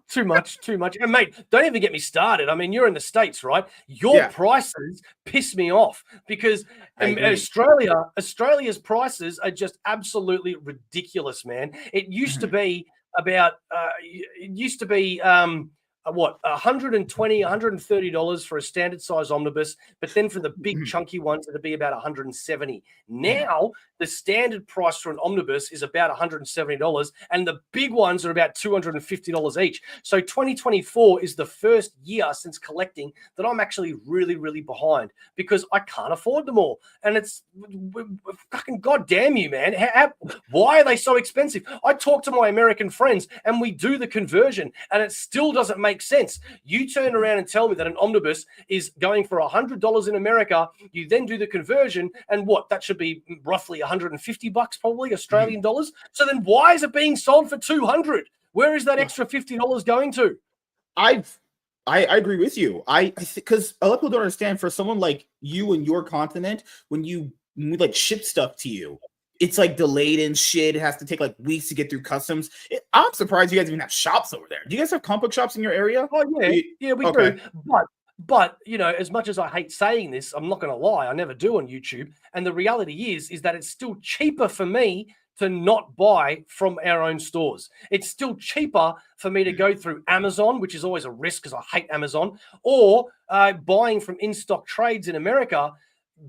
Too much. And mate, don't even get me started. I mean, you're in the States, right? Your prices piss me off because in Australia's prices are just absolutely ridiculous, man. It used to be about $120, $130 for a standard size omnibus, but then for the big chunky ones, it'd be about $170. Now, the standard price for an omnibus is about $170, and the big ones are about $250 each. So 2024 is the first year since collecting that I'm actually really, really behind because I can't afford them all. And it's fucking goddamn you, man. Why are they so expensive? I talk to my American friends and we do the conversion, and it still doesn't make sense. You turn around and tell me that an omnibus is going for $100 in America. You then do the conversion, and what? That should be roughly $150 probably Australian dollars. So then why is it being sold for $200? Where is that extra $50 going to? I agree with you. Because a lot of people don't understand, for someone like you and your continent, when we like ship stuff to you, it's like delayed and shit. It has to take like weeks to get through customs. I'm surprised you guys even have shops over there. Do you guys have comic book shops in your area? Oh yeah, we do. But as much as I hate saying this, I'm not going to lie. I never do on YouTube. And the reality is that it's still cheaper for me to not buy from our own stores. It's still cheaper for me to go through Amazon, which is always a risk because I hate Amazon, or buying from in-stock trades in America,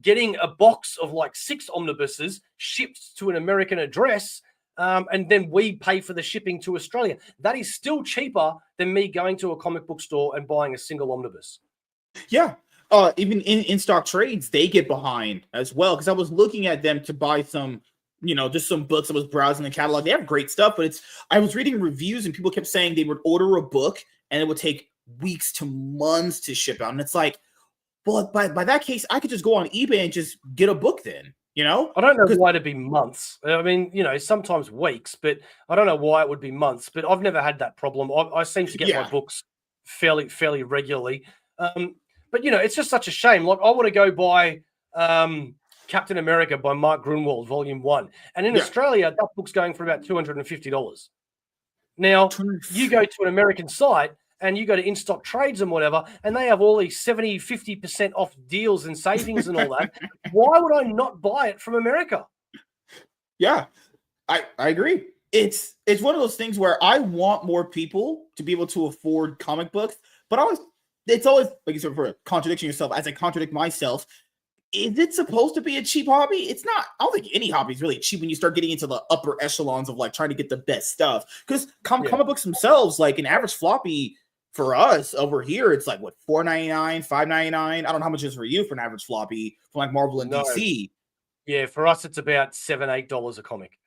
getting a box of like 6 omnibuses shipped to an American address, and then we pay for the shipping to Australia. That is still cheaper than me going to a comic book store and buying a single omnibus. Yeah. Even in stock trades, they get behind as well. Because I was looking at them to buy some, just some books. I was browsing the catalog. They have great stuff, but I was reading reviews and people kept saying they would order a book and it would take weeks to months to ship out. And it's like, well, by that case, I could just go on eBay and just get a book then, I don't know why it'd be months. I mean, sometimes weeks, but I don't know why it would be months. But I've never had that problem. I seem to get my books fairly regularly. But it's just such a shame. Like I want to go buy Captain America by Mark Grunwald, Volume 1, and in Australia that book's going for about $250. Now you go to an American site and you go to in-stock trades and whatever, and they have all these 70, 50% off deals and savings and all that. Why would I not buy it from America? Yeah, I agree. It's one of those things where I want more people to be able to afford comic books, but it's always like you said, for contradicting yourself, as I contradict myself. Is it supposed to be a cheap hobby? It's not. I don't think any hobby is really cheap when you start getting into the upper echelons of like trying to get the best stuff. Because comic books themselves, like an average floppy for us over here, it's like what, $4.99, $5.99. I don't know how much it is for you for an average floppy from like Marvel and DC. Yeah, for us it's about $7, $8 a comic.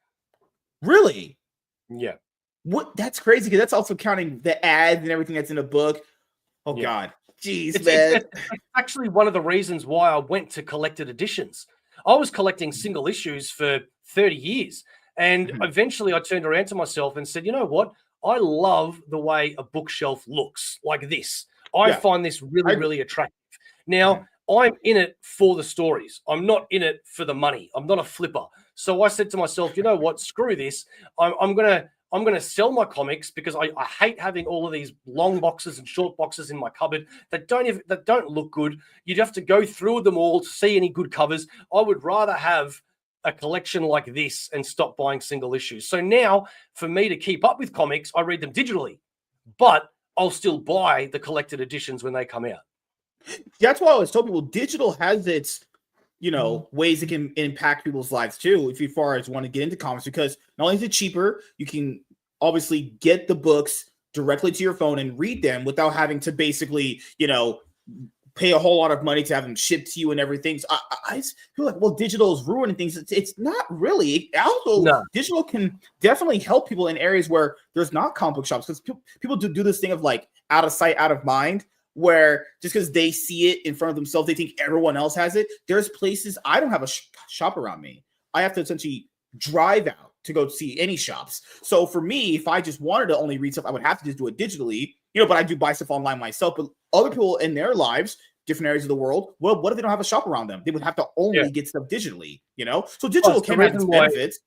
Really? Yeah. What? That's crazy because that's also counting the ads and everything that's in a book. Oh God. Jeez, man. It's actually one of the reasons why I went to collected editions. I was collecting single issues for 30 years. And eventually I turned around to myself and said, you know what? I love the way a bookshelf looks like this. I find this really, really attractive. Now, I'm in it for the stories. I'm not in it for the money. I'm not a flipper. So I said to myself, you know what? Screw this. I'm gonna sell my comics because I hate having all of these long boxes and short boxes in my cupboard that don't look good. You'd have to go through them all to see any good covers. I would rather have a collection like this and stop buying single issues. So now, for me to keep up with comics, I read them digitally, but I'll still buy the collected editions when they come out. That's why I always tell people digital has its, ways it can impact people's lives too, if you far as want to get into comics, because not only is it cheaper, you can obviously get the books directly to your phone and read them without having to basically, pay a whole lot of money to have them shipped to you and everything. So I feel like, well, digital is ruining things. It's not really. Also, digital can definitely help people in areas where there's not comic book shops, because people do this thing of like out of sight, out of mind, where just because they see it in front of themselves, they think everyone else has it. There's places I don't have a shop around me. I have to essentially drive out to go see any shops. So for me, if I just wanted to only read stuff, I would have to just do it digitally, but I do buy stuff online myself. But other people in their lives, different areas of the world, well, what if they don't have a shop around them? They would have to only get stuff digitally, So digital can have its benefits.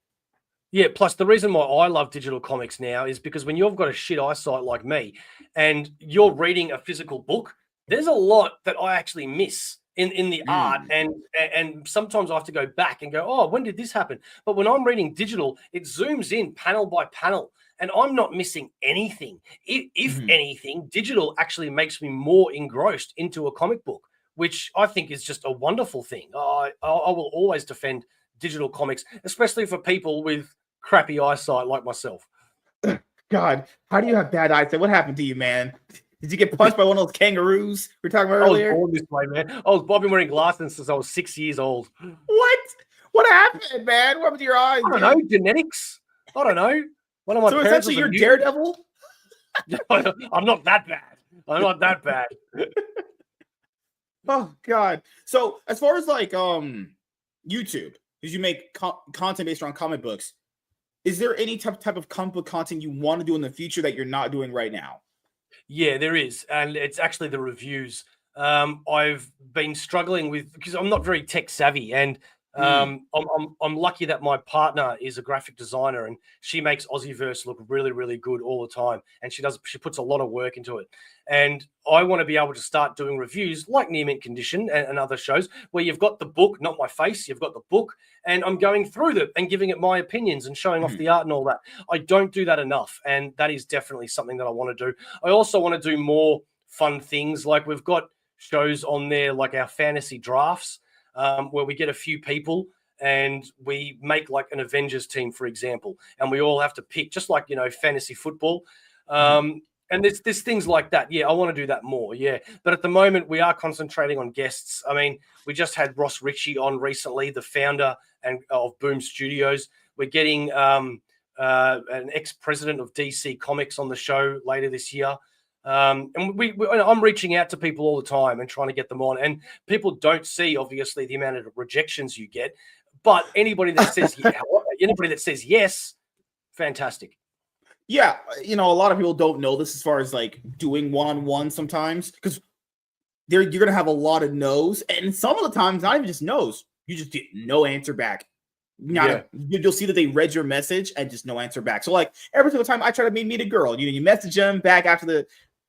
Yeah, plus the reason why I love digital comics now is because when you've got a shit eyesight like me and you're reading a physical book, there's a lot that I actually miss in the art. And sometimes I have to go back and go, oh, when did this happen? But when I'm reading digital, it zooms in panel by panel and I'm not missing anything. If anything, digital actually makes me more engrossed into a comic book, which I think is just a wonderful thing. I will always defend digital comics, especially for people with crappy eyesight like myself. God, how do you have bad eyesight? What happened to you, man? Did you get punched by one of those kangaroos we were talking about earlier? I was born this way, man. I've been wearing glasses since I was 6 years old. What happened, man? What happened to your eyes? I don't know. Genetics. I don't know. One of my parents essentially you're Daredevil? I'm not that bad. Oh, God. So as far as like YouTube, because you make content based around comic books, is there any type of comic book content you want to do in the future that you're not doing right now? Yeah, there is. And it's actually the reviews. I've been struggling with, because I'm not very tech savvy, and I'm lucky that my partner is a graphic designer and she makes AussieVerse look really, really good all the time. And she puts a lot of work into it. And I want to be able to start doing reviews like Near Mint Condition and other shows where you've got the book, not my face, you've got the book, and I'm going through them and giving it my opinions and showing off the art and all that. I don't do that enough. And that is definitely something that I want to do. I also want to do more fun things. Like we've got shows on there, like our fantasy drafts, where we get a few people and we make like an Avengers team, for example, and we all have to pick, just like, fantasy football. And there's things like that. Yeah, I want to do that more. Yeah. But at the moment, we are concentrating on guests. I mean, we just had Ross Ritchie on recently, the founder of Boom Studios. We're getting an ex-president of DC Comics on the show later this year. And I'm reaching out to people all the time and trying to get them on. And people don't see, obviously, the amount of rejections you get. But anybody that says yes, fantastic. Yeah, a lot of people don't know this as far as like doing one-on-one sometimes, because you're going to have a lot of no's, and some of the times not even just no's, you just get no answer back. You'll see that they read your message and just no answer back. So like every single time I try to meet a girl, you message them back after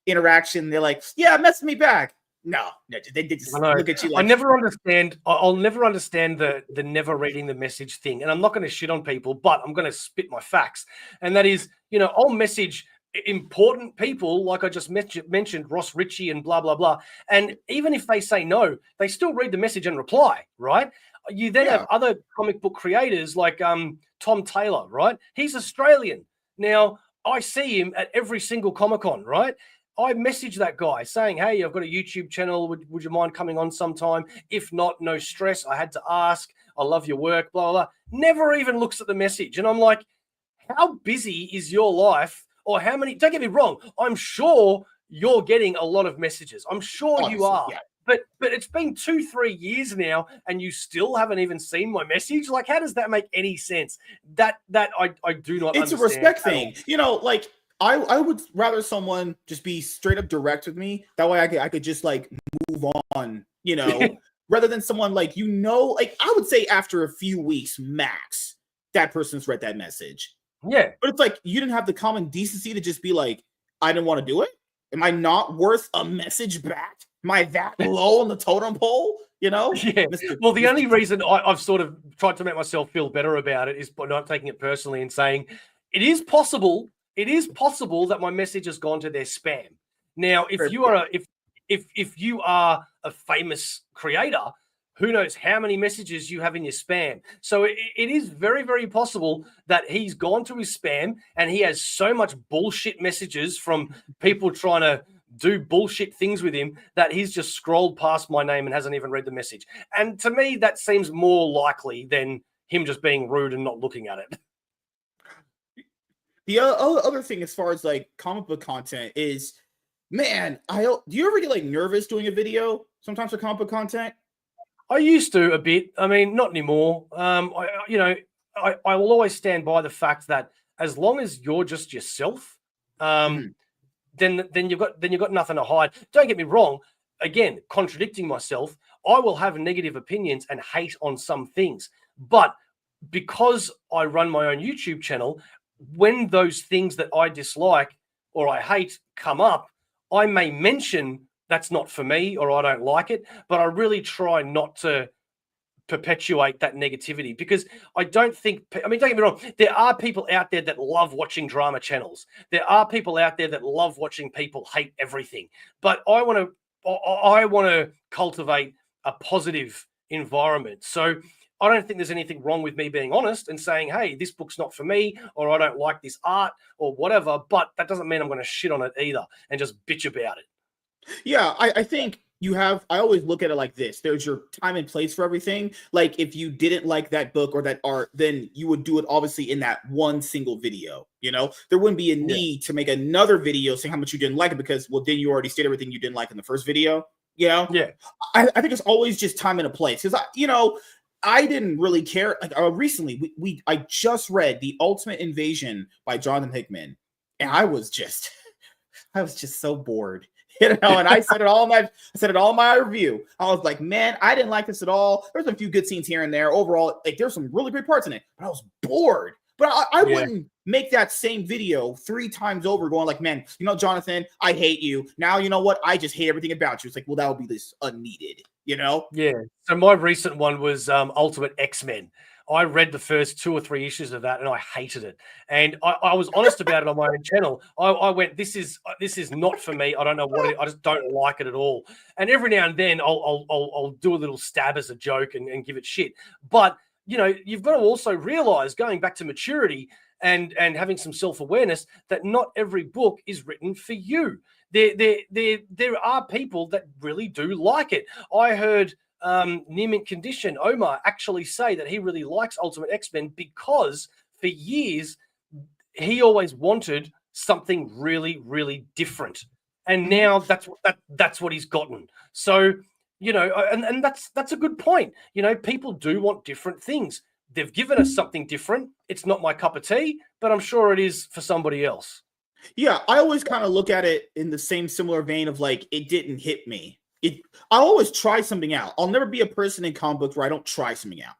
interaction. They're like, yeah, message me back. No, they just look at you like. I never understand. I'll never understand the never reading the message thing. And I'm not going to shit on people, but I'm going to spit my facts. And that is, I'll message important people like I just mentioned, Ross Ritchie and blah blah blah. And even if they say no, they still read the message and reply. Right? You then have other comic book creators like Tom Taylor. Right? He's Australian. Now I see him at every single Comic-Con. Right? I messaged that guy saying, hey, I've got a YouTube channel. Would you mind coming on sometime? If not, no stress. I had to ask. I love your work, blah, blah, blah. Never even looks at the message. And I'm like, how busy is your life? Or how many? Don't get me wrong. I'm sure you're getting a lot of messages. I'm sure you are. Yeah. But it's been 2-3 years now, and you still haven't even seen my message. Like, how does that make any sense? That I do not understand. It's a respect thing. Like, I would rather someone just be straight up direct with me. That way I could just like move on, rather than someone like, like I would say after a few weeks max, that person's read that message. Yeah. But it's like, you didn't have the common decency to just be like, I didn't want to do it. Am I not worth a message back? Am I that low on the totem pole? Yeah. Well, the only reason I've sort of tried to make myself feel better about it is by not taking it personally and saying it is possible that my message has gone to their spam. Now, if you are a famous creator, who knows how many messages you have in your spam. So it is very, very possible that he's gone to his spam and he has so much bullshit messages from people trying to do bullshit things with him that he's just scrolled past my name and hasn't even read the message. And to me, that seems more likely than him just being rude and not looking at it. The other thing, as far as like comic book content, is, man, do you ever get like nervous doing a video sometimes for comic book content? I used to a bit. I mean, not anymore. I will always stand by the fact that as long as you're just yourself, then you've got nothing to hide. Don't get me wrong. Again, contradicting myself, I will have negative opinions and hate on some things, but because I run my own YouTube channel, when those things that I dislike or I hate come up, I may mention that's not for me or I don't like it, but I really try not to perpetuate that negativity because I don't get me wrong. There are people out there that love watching drama channels. There are people out there that love watching people hate everything, but I want to cultivate a positive environment. So I don't think there's anything wrong with me being honest and saying, hey, this book's not for me, or I don't like this art or whatever, but that doesn't mean I'm going to shit on it either and just bitch about it. Yeah, I think I always look at it like this. There's your time and place for everything. Like if you didn't like that book or that art, then you would do it obviously in that one single video. There wouldn't be a need to make another video saying how much you didn't like it because, well, then you already stated everything you didn't like in the first video. Yeah. I think it's always just time and a place because, I didn't really care. Like recently, I just read The Ultimate Invasion by Jonathan Hickman, and I was just so bored. And I said it all in my review. I was like, man, I didn't like this at all. There's a few good scenes here and there. Overall, like there's some really great parts in it, but I was bored. But I wouldn't make that same video 3 times over going like, man, Jonathan, I hate you. Now, you know what? I just hate everything about you. It's like, well, that would be this unneeded, Yeah. So my recent one was Ultimate X-Men. I read the first 2 or 3 issues of that and I hated it. And I was honest about it on my own channel. I went, this is not for me. I don't know what I just don't like it at all. And every now and then I'll do a little stab as a joke and give it shit. But you've got to also realize, going back to maturity and having some self-awareness, that not every book is written for you. There are people that really do like it. I heard Near Condition Omar actually say that he really likes Ultimate X-Men because for years he always wanted something really, really different, and now that's what he's gotten. So and that's a good point. People do want different things. They've given us something different. It's not my cup of tea, but I'm sure it is for somebody else. Yeah, I always kind of look at it in the similar vein of like, it didn't hit me. I always try something out. I'll never be a person in comic books where I don't try something out.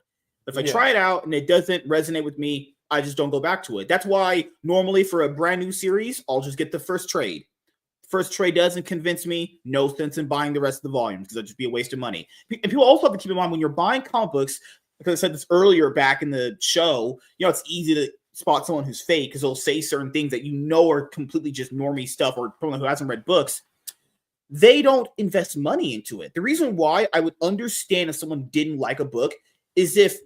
If I try it out and it doesn't resonate with me, I just don't go back to it. That's why normally for a brand new series, I'll just get the first trade. first trade doesn't convince me, no sense in buying the rest of the volumes because it'll just be a waste of money. And people also have to keep in mind when you're buying comic books, because I said this earlier back in the show, it's easy to spot someone who's fake because they'll say certain things that are completely just normie stuff, or someone who hasn't read books. They don't invest money into it. The reason why I would understand if someone didn't like a book is if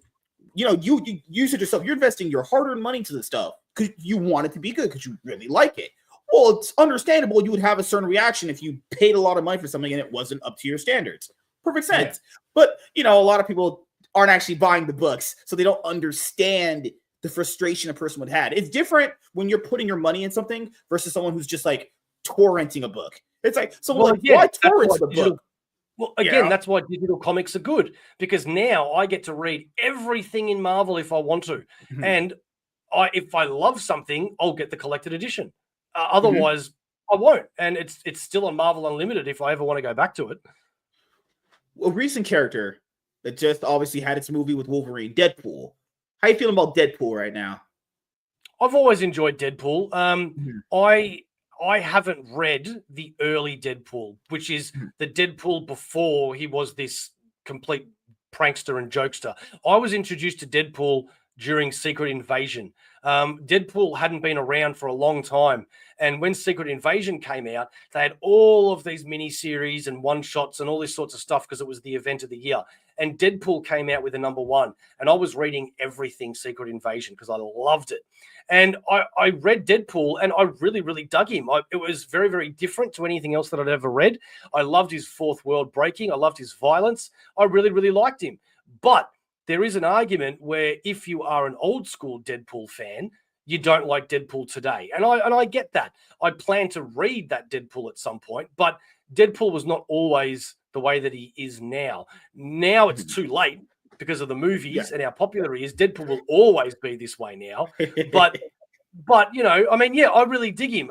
you use it yourself. You're investing your hard-earned money into the stuff because you want it to be good because you really like it. Well, it's understandable you would have a certain reaction if you paid a lot of money for something and it wasn't up to your standards. Perfect sense. Yeah. But, a lot of people aren't actually buying the books, so they don't understand the frustration a person would have. It's different when you're putting your money in something versus someone who's just like torrenting a book. It's like, why torrent the book? Well, again, that's why digital comics are good, because now I get to read everything in Marvel if I want to. Mm-hmm. And if I love something, I'll get the collected edition. Otherwise, I won't. And it's still on Marvel Unlimited if I ever want to go back to it. A recent character that just obviously had its movie with Wolverine, Deadpool. How you feeling about Deadpool right now? I've always enjoyed Deadpool. I haven't read the early Deadpool, which is the Deadpool before he was this complete prankster and jokester. I was introduced to Deadpool during Secret Invasion. Deadpool hadn't been around for a long time. And when Secret Invasion came out, they had all of these miniseries and one-shots and all this sorts of stuff because it was the event of the year. And Deadpool came out with a #1. And I was reading everything Secret Invasion because I loved it. And I read Deadpool and I really, really dug him. It was very, very different to anything else that I'd ever read. I loved his fourth world breaking. I loved his violence. I really, really liked him. But there is an argument where if you are an old school Deadpool fan, you don't like Deadpool today. And I get that. I plan to read that Deadpool at some point, but Deadpool was not always the way that he is now. Now it's too late because of the movies and how popular he is. Deadpool will always be this way now. But I really dig him.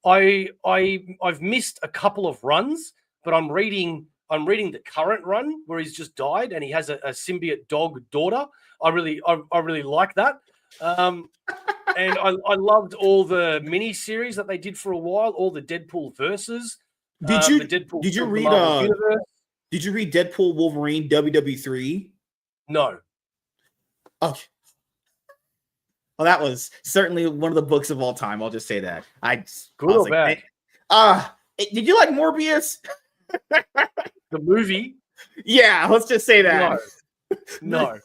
I've missed a couple of runs, but I'm reading the current run where he's just died and he has a symbiote dog daughter. I really like that. And I loved all the mini series that they did for a while, all the Deadpool verses. Did you read Deadpool Wolverine WW3? No. Okay. Well, that was certainly one of the books of all time. I'll just say that. Good or bad? Did you like Morbius? The movie? Yeah, let's just say that. No.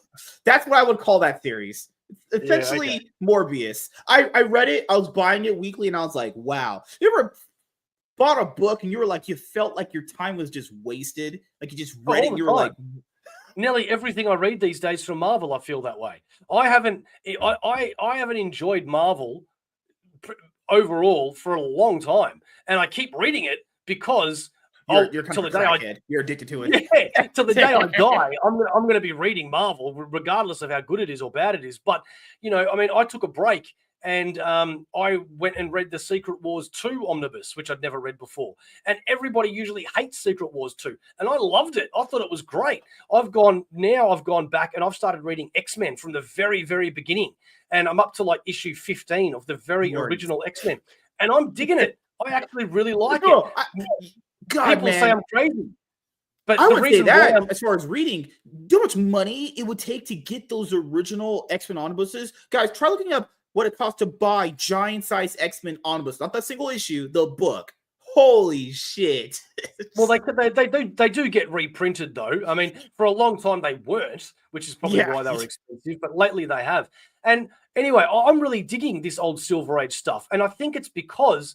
That's what I would call that series. Essentially, Morbius. I read it. I was buying it weekly, and I was like, wow. You ever bought a book, and you were like, you felt like your time was just wasted? Like you just read it, and you were like... Nearly everything I read these days from Marvel, I feel that way. I haven't enjoyed Marvel overall for a long time, and I keep reading it because you're kind of a crackhead. You're addicted to it. Yeah, till the day I die, I'm going to be reading Marvel, regardless of how good it is or bad it is. But I took a break. And I went and read the Secret Wars 2 omnibus, which I'd never read before. And everybody usually hates Secret Wars 2. And I loved it. I thought it was great. I've gone back and I've started reading X-Men from the very, very beginning. And I'm up to like issue 15 of the very original X-Men. And I'm digging it. I actually really like it. People say I'm crazy. But I would say that as far as reading, how much money it would take to get those original X-Men omnibuses. Guys, try looking up what it costs to buy giant-size X-Men omnibus, not that single issue, the book. Holy shit! Well, they do get reprinted though. I mean, for a long time they weren't, which is probably why they were expensive. But lately they have. And anyway, I'm really digging this old Silver Age stuff, and I think it's because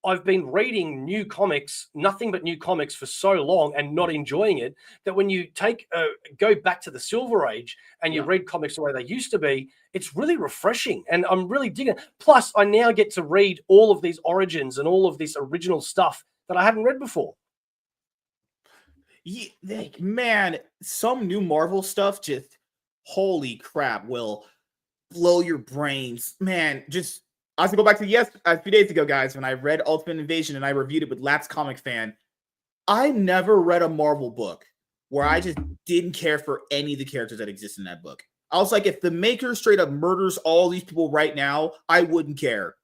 I've been reading new comics, nothing but new comics for so long and not enjoying it, that when you go back to the Silver Age and you read comics the way they used to be, it's really refreshing. And I'm really digging it. Plus, I now get to read all of these origins and all of this original stuff that I hadn't read before. Yeah, man, some new Marvel stuff just, holy crap, will blow your brains. Man, just... I have to go back to a few days ago, guys, when I read Ultimate Invasion and I reviewed it with Lapsed Comic Fan. I never read a Marvel book where I just didn't care for any of the characters that exist in that book. I was like, if the maker straight up murders all these people right now, I wouldn't care.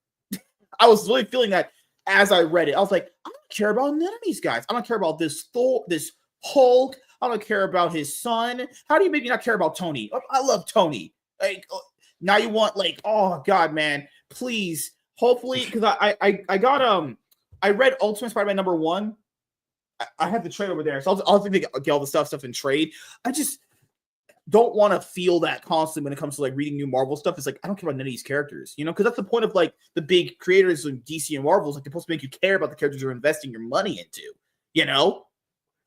I was really feeling that. as I read it, I was like, I don't care about none of these guys. I don't care about this Thor, this Hulk. I don't care about his son. How do you maybe not care about Tony? I love Tony. Like now you want like, oh God, man, please. Hopefully, because I got I read Ultimate Spider-Man #1. I have the trade over there, so I'll think get all the stuff in trade. I just don't want to feel that constantly when it comes to like reading new Marvel stuff. It's like I don't care about none of these characters, you know, because that's the point of like the big creators of DC and Marvel. Like they're supposed to make you care about the characters you're investing your money into, you know.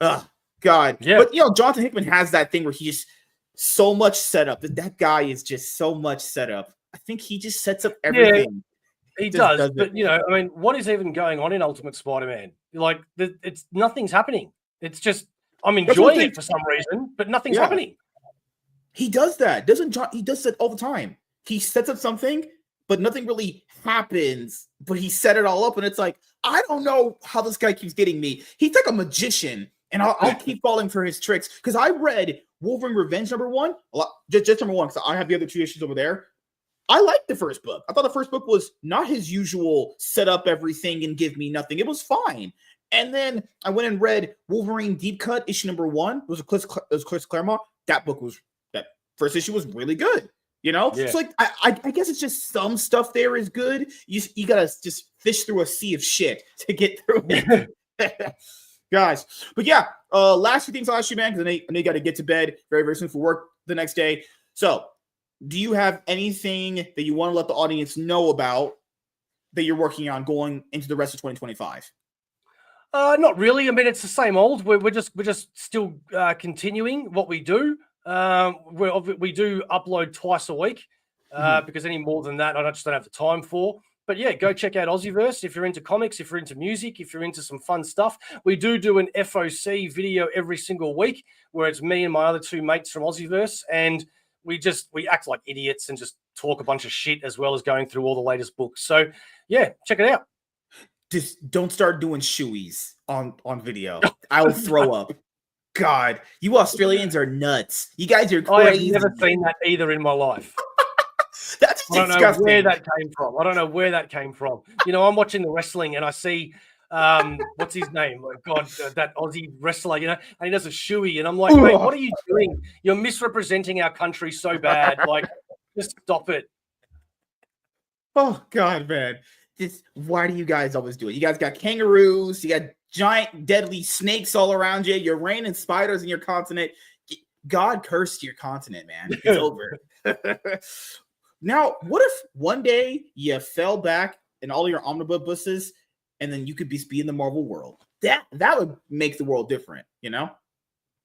Ugh, God, yeah. But you know, Jonathan Hickman has that thing where he just so much setup. That guy is just so much setup. I think he just sets up everything. Yeah, he does, but you know, I mean, what is even going on in Ultimate Spider-Man? Like, it's nothing's happening. It's just I'm enjoying it for some reason, but nothing's happening. He does that, doesn't John? He does that all the time. He sets up something, but nothing really happens. But he set it all up, and it's like I don't know how this guy keeps getting me. He's like a magician, and I'll keep falling for his tricks. Because I read Wolverine Revenge #1, a lot, just #1, because I have the other 2 issues over there. I liked the first book. I thought the first book was not his usual set up everything and give me nothing. It was fine. And then I went and read Wolverine Deep Cut issue #1. It was Chris Claremont. That first issue was really good. You know, so like I guess it's just some stuff there is good. You gotta just fish through a sea of shit to get through it. Guys. But yeah, last few things I'll ask you, man, because I know you got to get to bed very, very soon for work the next day. So do you have anything that you want to let the audience know about that you're working on going into the rest of 2025? Not really. I mean, it's the same old. We're just still continuing what we do. We do upload twice a week because any more than that, I just don't have the time for. But yeah, go check out AussieVerse if you're into comics, if you're into music, if you're into some fun stuff. We do an FOC video every single week where it's me and my other 2 mates from AussieVerse, and we act like idiots and just talk a bunch of shit as well as going through all the latest books. So yeah, check it out. Just don't start doing shoeies on video. I will throw up. God, you Australians are nuts. You guys are crazy. I have never seen that either in my life. That's disgusting. I don't know where that came from. I don't know where that came from. You know, I'm watching the wrestling and I see what's his name? Oh, God, that Aussie wrestler, you know, and he does a shoey, and I'm like, mate, what are you doing? You're misrepresenting our country so bad. Like, just stop it. Oh God, man. Why do you guys always do it? You guys got kangaroos, you got giant deadly snakes all around you, you're raining spiders in your continent. God cursed your continent, man. It's over. Now, what if one day you fell back in all your omnibuses and then you could be in the Marvel world? That would make the world different, you know?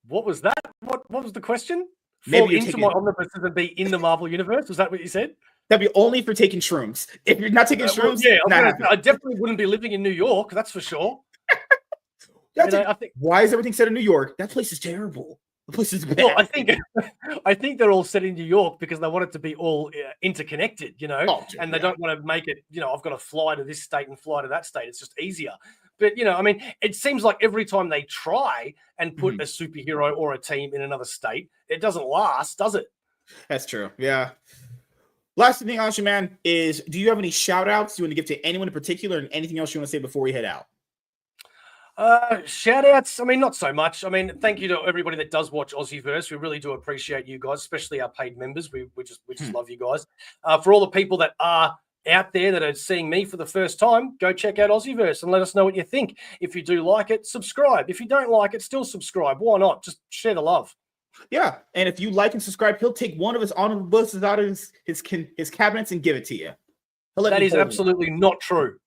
What was that? What was the question? Maybe into my omnibuses and be in the Marvel universe? Was that what you said? That'd be only for taking shrooms. If you're not taking shrooms, I definitely wouldn't be living in New York. That's for sure. I think. Why is everything set in New York? That place is terrible. The place is bad. Well, I think they're all set in New York because they want it to be all interconnected, you know, and they don't want to make it, you know, I've got to fly to this state and fly to that state. It's just easier. But, you know, I mean, it seems like every time they try and put a superhero or a team in another state, it doesn't last, does it? That's true. Yeah. Last thing, Aussie, man, is do you have any shout outs you want to give to anyone in particular and anything else you want to say before we head out? Shout outs. I mean, not so much. I mean, thank you to everybody that does watch AussieVerse. We really do appreciate you guys, especially our paid members. We just love you guys. For all the people that are out there that are seeing me for the first time, go check out AussieVerse and let us know what you think. If you do like it, subscribe. If you don't like it, still subscribe. Why not? Just share the love. Yeah, and if you like and subscribe, he'll take one of his omnibuses out of his cabinets and give it to you. That is absolutely not true.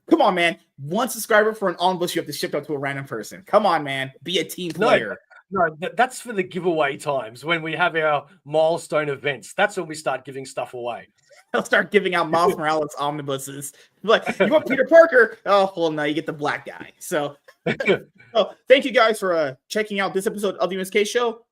Come on, man. One subscriber for an omnibus you have to ship out to a random person. Come on, man. Be a team player. No, that's for the giveaway times when we have our milestone events. That's when we start giving stuff away. He'll start giving out Miles Morales omnibuses. Like, you want Peter Parker? Oh, well, no, you get the black guy. So, thank you guys for checking out this episode of the MSK Show.